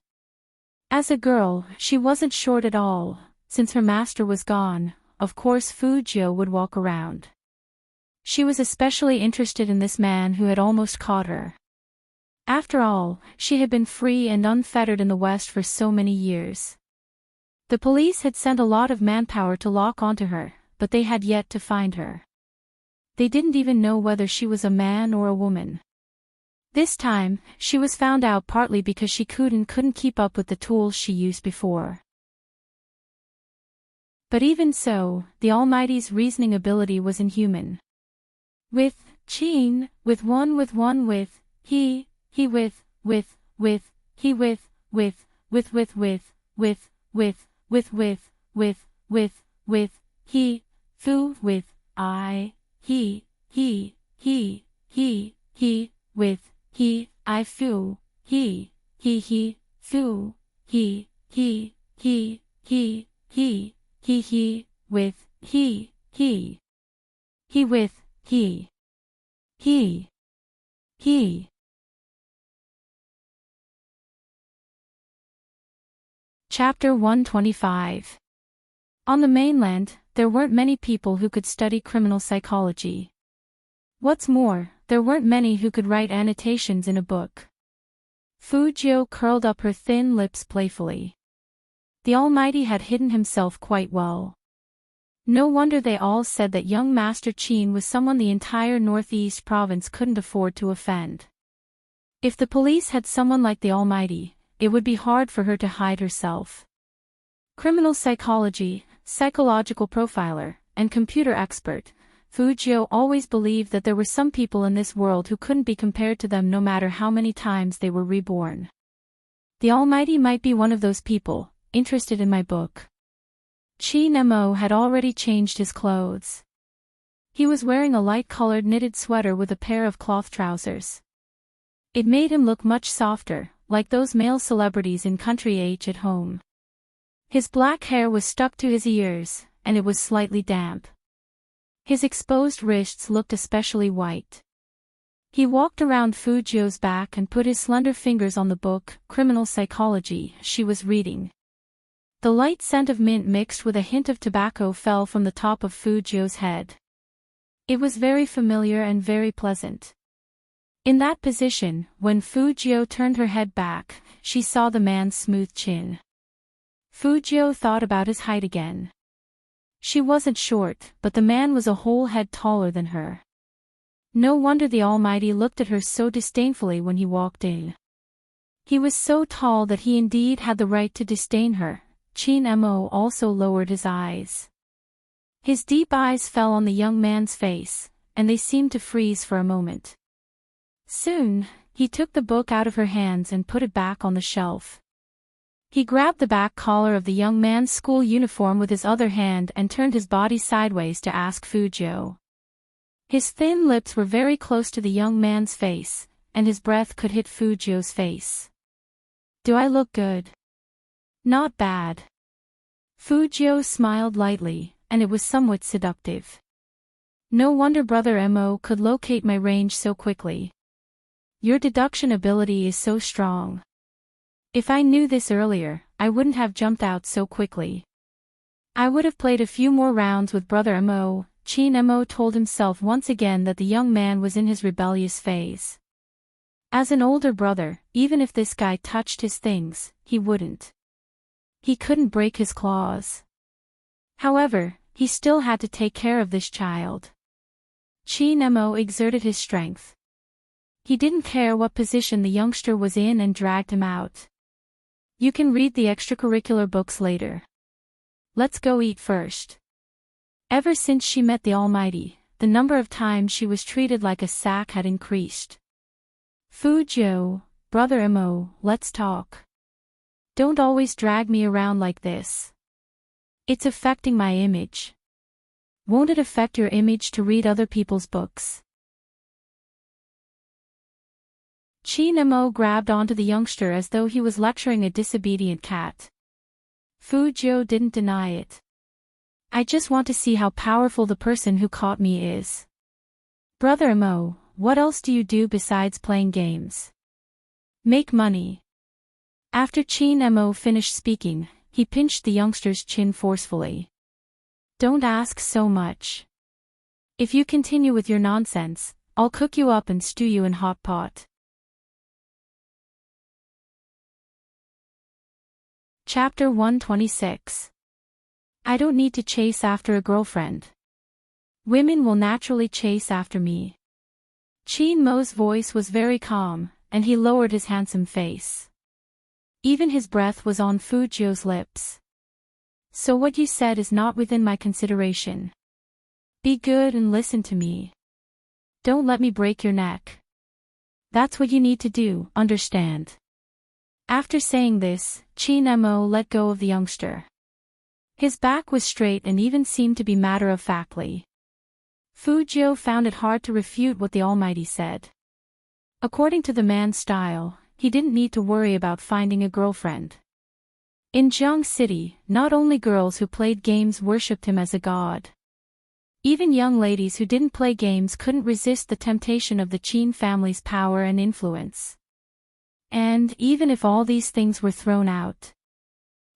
As a girl, she wasn't short at all. Since her master was gone, of course Fu Jiu would walk around. She was especially interested in this man who had almost caught her. After all, she had been free and unfettered in the West for so many years. The police had sent a lot of manpower to lock onto her, but they had yet to find her. They didn't even know whether she was a man or a woman. This time, she was found out partly because she couldn't keep up with the tools she used before. But even so, the Almighty's reasoning ability was inhuman. With Chin, with one, he, he with, he with, he, fu with, I, he, with, he, I fu, he, fu, he, with, he with, he. Chapter 125. On the mainland, there weren't many people who could study criminal psychology. What's more, there weren't many who could write annotations in a book. Fu Jiu curled up her thin lips playfully. The Almighty had hidden himself quite well. No wonder they all said that young Master Qin was someone the entire Northeast province couldn't afford to offend. If the police had someone like the Almighty, it would be hard for her to hide herself. Criminal psychology, psychological profiler, and computer expert, Fu Jiu always believed that there were some people in this world who couldn't be compared to them no matter how many times they were reborn. The Almighty might be one of those people, interested in my book. Qin Mo had already changed his clothes. He was wearing a light-colored knitted sweater with a pair of cloth trousers. It made him look much softer, like those male celebrities in country age at home. His black hair was stuck to his ears, and it was slightly damp. His exposed wrists looked especially white. He walked around Fu Jiu's back and put his slender fingers on the book, Criminal Psychology, she was reading. The light scent of mint mixed with a hint of tobacco fell from the top of Fu Jiu's head. It was very familiar and very pleasant. In that position, when Fu Jiu turned her head back, she saw the man's smooth chin. Fu Jiu thought about his height again. She wasn't short, but the man was a whole head taller than her. No wonder the Almighty looked at her so disdainfully when he walked in. He was so tall that he indeed had the right to disdain her. Qin Mo also lowered his eyes. His deep eyes fell on the young man's face, and they seemed to freeze for a moment. Soon, he took the book out of her hands and put it back on the shelf. He grabbed the back collar of the young man's school uniform with his other hand and turned his body sideways to ask Fu Jiu. His thin lips were very close to the young man's face, and his breath could hit Fu Jiu's face. Do I look good? Not bad. Fu Jiu smiled lightly, and it was somewhat seductive. No wonder Brother Mo could locate my range so quickly. Your deduction ability is so strong. If I knew this earlier, I wouldn't have jumped out so quickly. I would have played a few more rounds with Brother Mo. Qin Mo told himself once again that the young man was in his rebellious phase. As an older brother, even if this guy touched his things, he wouldn't. He couldn't break his claws. However, he still had to take care of this child. Qin Mo exerted his strength. He didn't care what position the youngster was in and dragged him out. You can read the extracurricular books later. Let's go eat first. Ever since she met the Almighty, the number of times she was treated like a sack had increased. Fu Jiu, Brother Mo, let's talk. Don't always drag me around like this. It's affecting my image. Won't it affect your image to read other people's books? Qin Mo grabbed onto the youngster as though he was lecturing a disobedient cat. Fu Jiu didn't deny it. I just want to see how powerful the person who caught me is. Brother Mo, what else do you do besides playing games? Make money. After Qin Mo finished speaking, he pinched the youngster's chin forcefully. Don't ask so much. If you continue with your nonsense, I'll cook you up and stew you in hot pot. Chapter 126. I don't need to chase after a girlfriend. Women will naturally chase after me. Qin Mo's voice was very calm, and he lowered his handsome face. Even his breath was on Fu Jiu's lips. So what you said is not within my consideration. Be good and listen to me. Don't let me break your neck. That's what you need to do, understand? After saying this, Qin Mo let go of the youngster. His back was straight and even seemed to be matter-of-factly. Fu Jiu found it hard to refute what the Almighty said. According to the man's style, he didn't need to worry about finding a girlfriend. In Jiang City, not only girls who played games worshipped him as a god. Even young ladies who didn't play games couldn't resist the temptation of the Qin family's power and influence. And even if all these things were thrown out,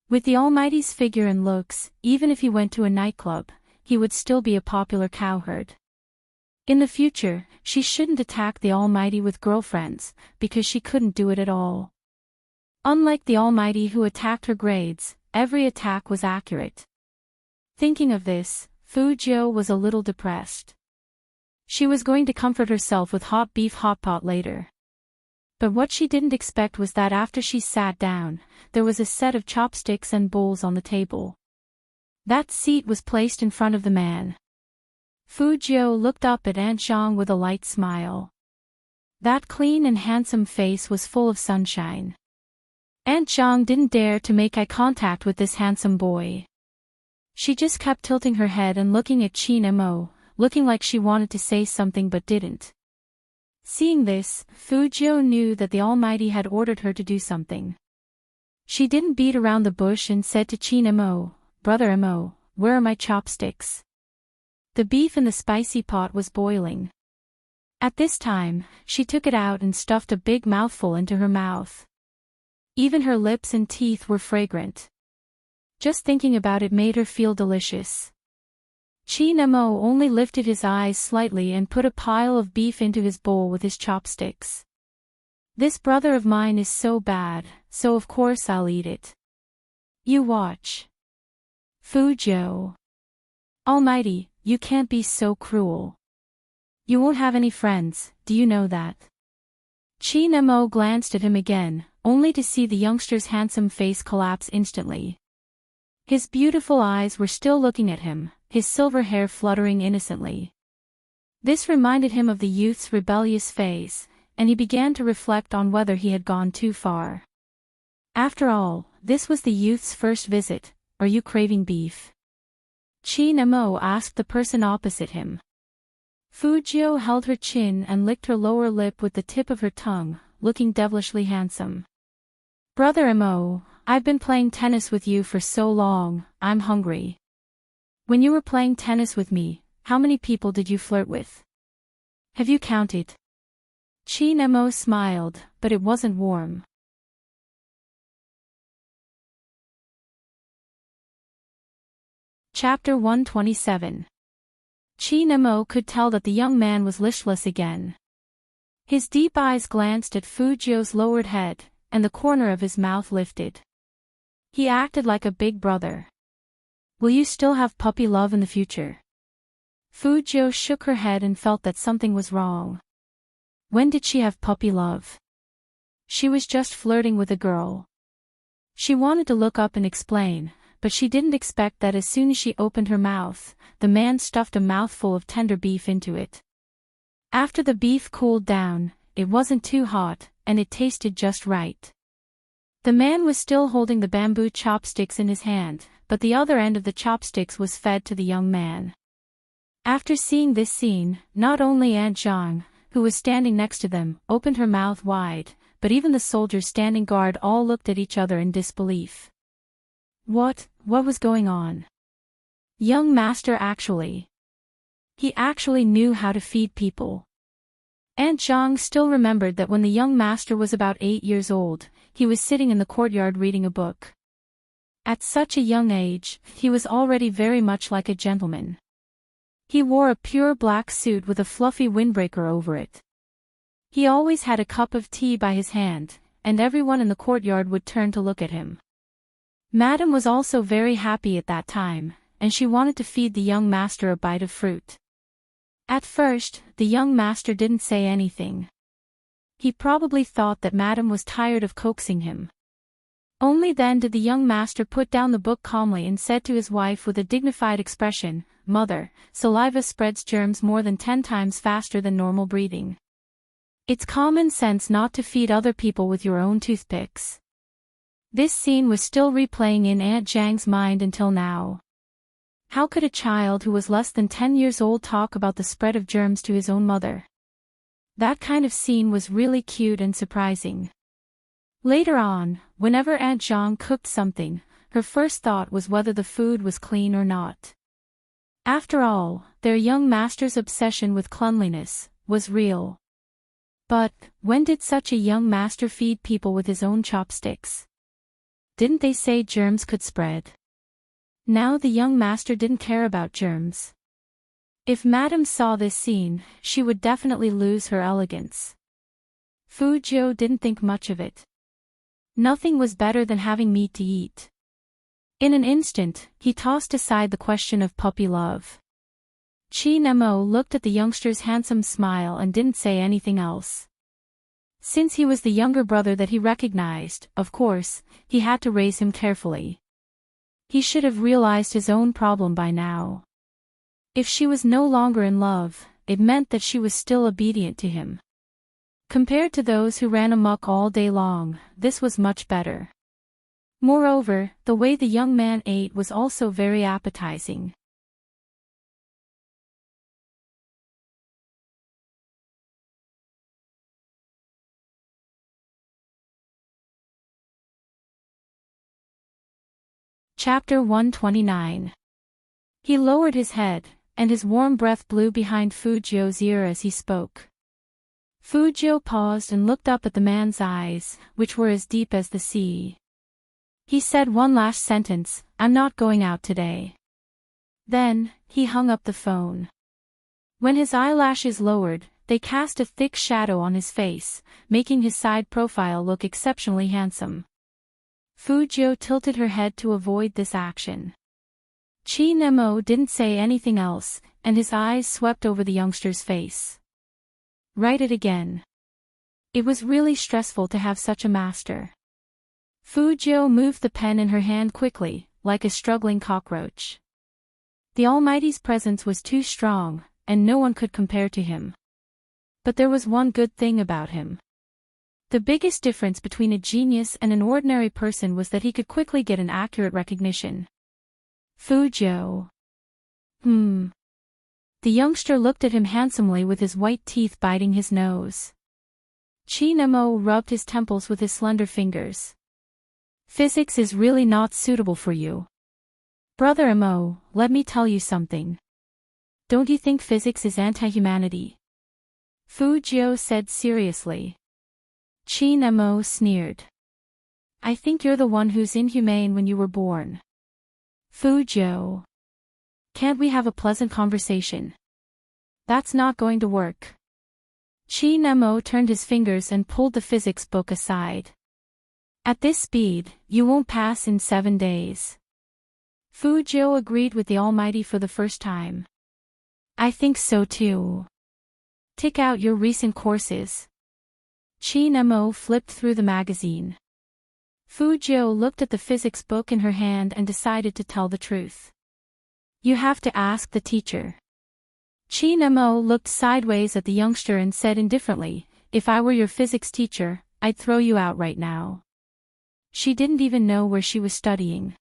with the Almighty's figure and looks, even if he went to a nightclub, he would still be a popular cowherd. In the future, she shouldn't attack the Almighty with girlfriends, because she couldn't do it at all. Unlike the Almighty who attacked her grades, every attack was accurate. Thinking of this, Fu Jiu was a little depressed. She was going to comfort herself with hot beef hot pot later. But what she didn't expect was that after she sat down, there was a set of chopsticks and bowls on the table. That seat was placed in front of the man. Fu Jiu looked up at Aunt Zhang with a light smile. That clean and handsome face was full of sunshine. Aunt Zhang didn't dare to make eye contact with this handsome boy. She just kept tilting her head and looking at Qin Mo, looking like she wanted to say something but didn't. Seeing this, Fu Jiu knew that the Almighty had ordered her to do something. She didn't beat around the bush and said to Qin Mo, "Brother Mo, where are my chopsticks?" The beef in the spicy pot was boiling. At this time, she took it out and stuffed a big mouthful into her mouth. Even her lips and teeth were fragrant. Just thinking about it made her feel delicious. Qin Mo only lifted his eyes slightly and put a pile of beef into his bowl with his chopsticks. This brother of mine is so bad, so of course I'll eat it. You watch. Fu Jiu. Almighty, you can't be so cruel. You won't have any friends, do you know that? Qin Mo glanced at him again, only to see the youngster's handsome face collapse instantly. His beautiful eyes were still looking at him, his silver hair fluttering innocently. This reminded him of the youth's rebellious phase, and he began to reflect on whether he had gone too far. After all, this was the youth's first visit. Are you craving beef? Qin Mo asked the person opposite him. Fu Jiu held her chin and licked her lower lip with the tip of her tongue, looking devilishly handsome. Brother Mo, I've been playing tennis with you for so long, I'm hungry. When you were playing tennis with me, how many people did you flirt with? Have you counted? Qin Mo smiled, but it wasn't warm. Chapter 127. Qin Mo could tell that the young man was listless again. His deep eyes glanced at Fu Jiu's lowered head, and the corner of his mouth lifted. He acted like a big brother. Will you still have puppy love in the future? Fu Jiu shook her head and felt that something was wrong. When did she have puppy love? She was just flirting with a girl. She wanted to look up and explain, but she didn't expect that as soon as she opened her mouth, the man stuffed a mouthful of tender beef into it. After the beef cooled down, it wasn't too hot, and it tasted just right. The man was still holding the bamboo chopsticks in his hand, but the other end of the chopsticks was fed to the young man. After seeing this scene, not only Aunt Zhang, who was standing next to them, opened her mouth wide, but even the soldiers standing guard all looked at each other in disbelief. What was going on? Young master actually. He actually knew how to feed people. Aunt Zhang still remembered that when the young master was about 8 years old, he was sitting in the courtyard reading a book. At such a young age, he was already very much like a gentleman. He wore a pure black suit with a fluffy windbreaker over it. He always had a cup of tea by his hand, and everyone in the courtyard would turn to look at him. Madam was also very happy at that time, and she wanted to feed the young master a bite of fruit. At first, the young master didn't say anything. He probably thought that Madam was tired of coaxing him. Only then did the young master put down the book calmly and said to his wife with a dignified expression, "Mother, saliva spreads germs more than 10 times faster than normal breathing. It's common sense not to feed other people with your own toothpicks." This scene was still replaying in Aunt Zhang's mind until now. How could a child who was less than 10 years old talk about the spread of germs to his own mother? That kind of scene was really cute and surprising. Later on, whenever Aunt Zhang cooked something, her first thought was whether the food was clean or not. After all, their young master's obsession with cleanliness was real. But, when did such a young master feed people with his own chopsticks? Didn't they say germs could spread? Now the young master didn't care about germs. If Madam saw this scene, she would definitely lose her elegance. Fu Jiu didn't think much of it. Nothing was better than having meat to eat. In an instant, he tossed aside the question of puppy love. Chi Nemo looked at the youngster's handsome smile and didn't say anything else. Since he was the younger brother that he recognized, of course, he had to raise him carefully. He should have realized his own problem by now. If she was no longer in love, it meant that she was still obedient to him. Compared to those who ran amok all day long, this was much better. Moreover, the way the young man ate was also very appetizing. Chapter 129. He lowered his head, and his warm breath blew behind Fu Jiu's ear as he spoke. Fu Jiu paused and looked up at the man's eyes, which were as deep as the sea. He said one last sentence, "I'm not going out today." Then, he hung up the phone. When his eyelashes lowered, they cast a thick shadow on his face, making his side profile look exceptionally handsome. Fu Jiu tilted her head to avoid this action. Chi Nemo didn't say anything else, and his eyes swept over the youngster's face. Write it again. It was really stressful to have such a master. Fu Jiu moved the pen in her hand quickly, like a struggling cockroach. The Almighty's presence was too strong, and no one could compare to him. But there was one good thing about him. The biggest difference between a genius and an ordinary person was that he could quickly get an accurate recognition. Fu Jiu. The youngster looked at him handsomely with his white teeth biting his nose. Chi Nemo rubbed his temples with his slender fingers. Physics is really not suitable for you. Brother Mo, let me tell you something. Don't you think physics is anti-humanity? Fu Jiu said seriously. Chi Nemo sneered. I think you're the one who's inhumane when you were born. Fu Jiu. Can't we have a pleasant conversation? That's not going to work. Chi Nemo turned his fingers and pulled the physics book aside. At this speed, you won't pass in 7 days. Fu Jiu agreed with the Almighty for the first time. I think so too. Tick out your recent courses. Chi Nemo flipped through the magazine. Fu Jiu looked at the physics book in her hand and decided to tell the truth. You have to ask the teacher. Chi Nemo looked sideways at the youngster and said indifferently, if I were your physics teacher, I'd throw you out right now. She didn't even know where she was studying.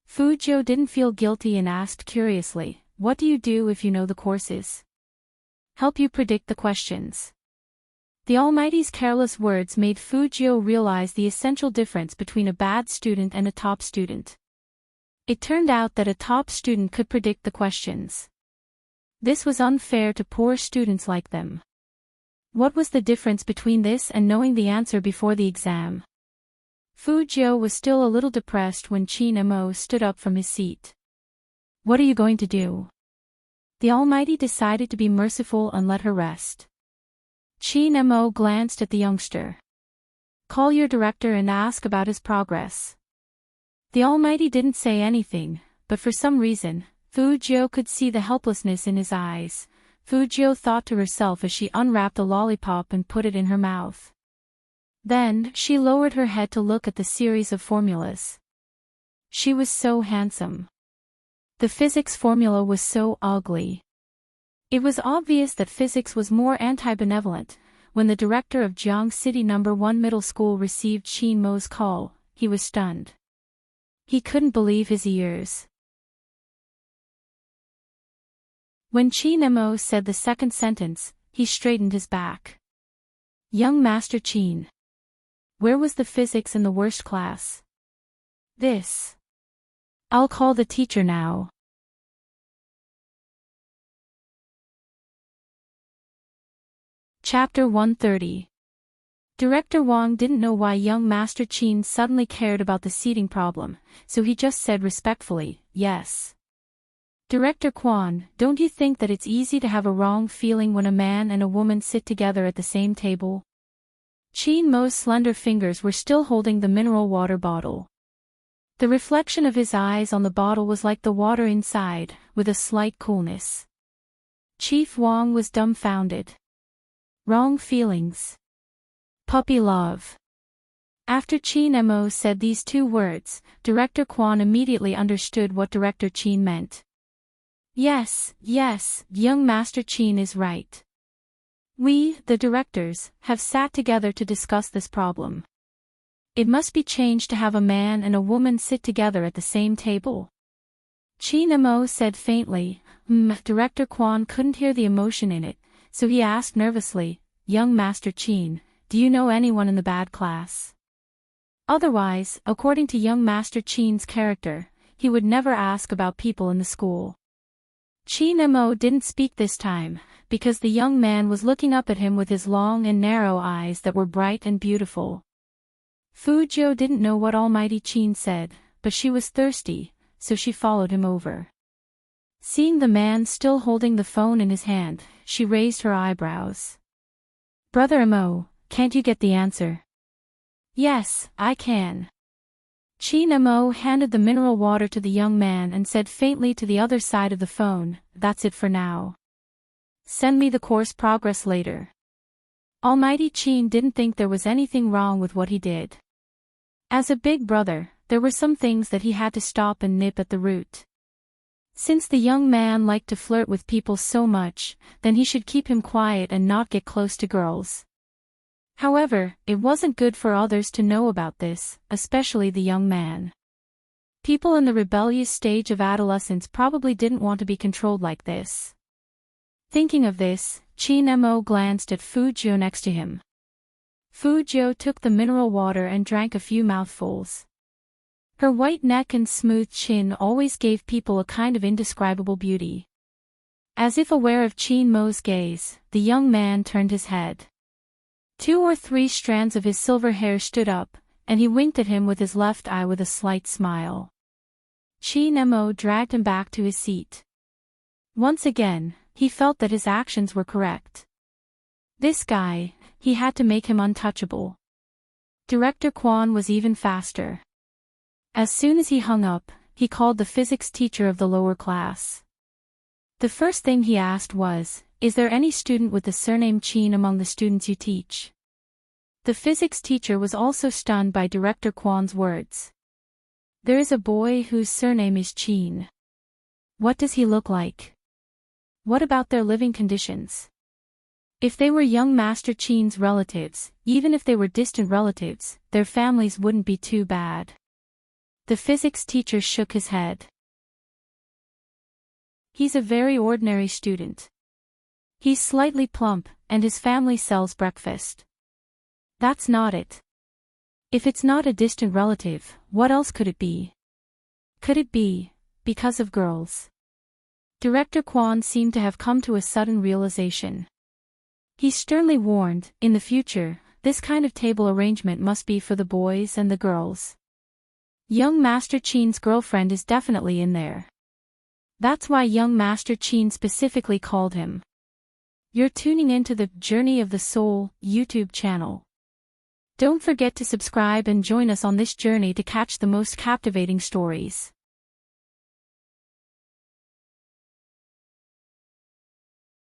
Fu Jiu didn't feel guilty and asked curiously, what do you do if you know the courses? Help you predict the questions. The Almighty's careless words made Fu Jiu realize the essential difference between a bad student and a top student. It turned out that a top student could predict the questions. This was unfair to poor students like them. What was the difference between this and knowing the answer before the exam? Fu Jiu was still a little depressed when Chi Nemo stood up from his seat. What are you going to do? The Almighty decided to be merciful and let her rest. Chi Nemo glanced at the youngster. Call your director and ask about his progress. The Almighty didn't say anything, but for some reason, Fujio could see the helplessness in his eyes. Fujio thought to herself as she unwrapped a lollipop and put it in her mouth. Then, she lowered her head to look at the series of formulas. She was so handsome. The physics formula was so ugly. It was obvious that physics was more anti-benevolent. When the director of Jiang City No. 1 Middle School received Qin Mo's call, he was stunned. He couldn't believe his ears. When Qin Mo said the second sentence, he straightened his back. Young Master Qin. Where was the physics in the worst class? This. I'll call the teacher now. Chapter 130. Director Wang didn't know why young Master Qin suddenly cared about the seating problem, so he just said respectfully, yes. Director Quan, don't you think that it's easy to have a wrong feeling when a man and a woman sit together at the same table? Qin Mo's slender fingers were still holding the mineral water bottle. The reflection of his eyes on the bottle was like the water inside, with a slight coolness. Chief Wang was dumbfounded. Wrong feelings. Puppy love. After Qin Mo said these two words, Director Quan immediately understood what Director Qin meant. Yes, young Master Qin is right. We, the directors, have sat together to discuss this problem. It must be changed to have a man and a woman sit together at the same table. Qin Mo said faintly. Director Quan couldn't hear the emotion in it, so he asked nervously, young Master Qin, do you know anyone in the bad class? Otherwise, according to young Master Qin's character, he would never ask about people in the school. Qin Mo didn't speak this time, because the young man was looking up at him with his long and narrow eyes that were bright and beautiful. Fujio didn't know what Almighty Qin said, but she was thirsty, so she followed him over. Seeing the man still holding the phone in his hand, she raised her eyebrows. Brother Mo, can't you get the answer? Yes, I can. Qin Mo handed the mineral water to the young man and said faintly to the other side of the phone, that's it for now. Send me the course progress later. Almighty Qin didn't think there was anything wrong with what he did. As a big brother, there were some things that he had to stop and nip at the root. Since the young man liked to flirt with people so much, then he should keep him quiet and not get close to girls. However, it wasn't good for others to know about this, especially the young man. People in the rebellious stage of adolescence probably didn't want to be controlled like this. Thinking of this, Qin Mo glanced at Fujio next to him. Fujio took the mineral water and drank a few mouthfuls. Her white neck and smooth chin always gave people a kind of indescribable beauty. As if aware of Qin Mo's gaze, the young man turned his head. 2 or 3 strands of his silver hair stood up, and he winked at him with his left eye with a slight smile. Qin Mo dragged him back to his seat. Once again, he felt that his actions were correct. This guy, he had to make him untouchable. Director Quan was even faster. As soon as he hung up, he called the physics teacher of the lower class. The first thing he asked was, is there any student with the surname Qin among the students you teach? The physics teacher was also stunned by Director Quan's words. There is a boy whose surname is Qin. What does he look like? What about their living conditions? If they were young Master Qin's relatives, even if they were distant relatives, their families wouldn't be too bad. The physics teacher shook his head. He's a very ordinary student. He's slightly plump, and his family sells breakfast. That's not it. If it's not a distant relative, what else could it be? Could it be because of girls? Director Quan seemed to have come to a sudden realization. He sternly warned, in the future, this kind of table arrangement must be for the boys and the girls. Young Master Qin's girlfriend is definitely in there. That's why young Master Qin specifically called him. You're tuning into the Journey of the Soul YouTube channel. Don't forget to subscribe and join us on this journey to catch the most captivating stories.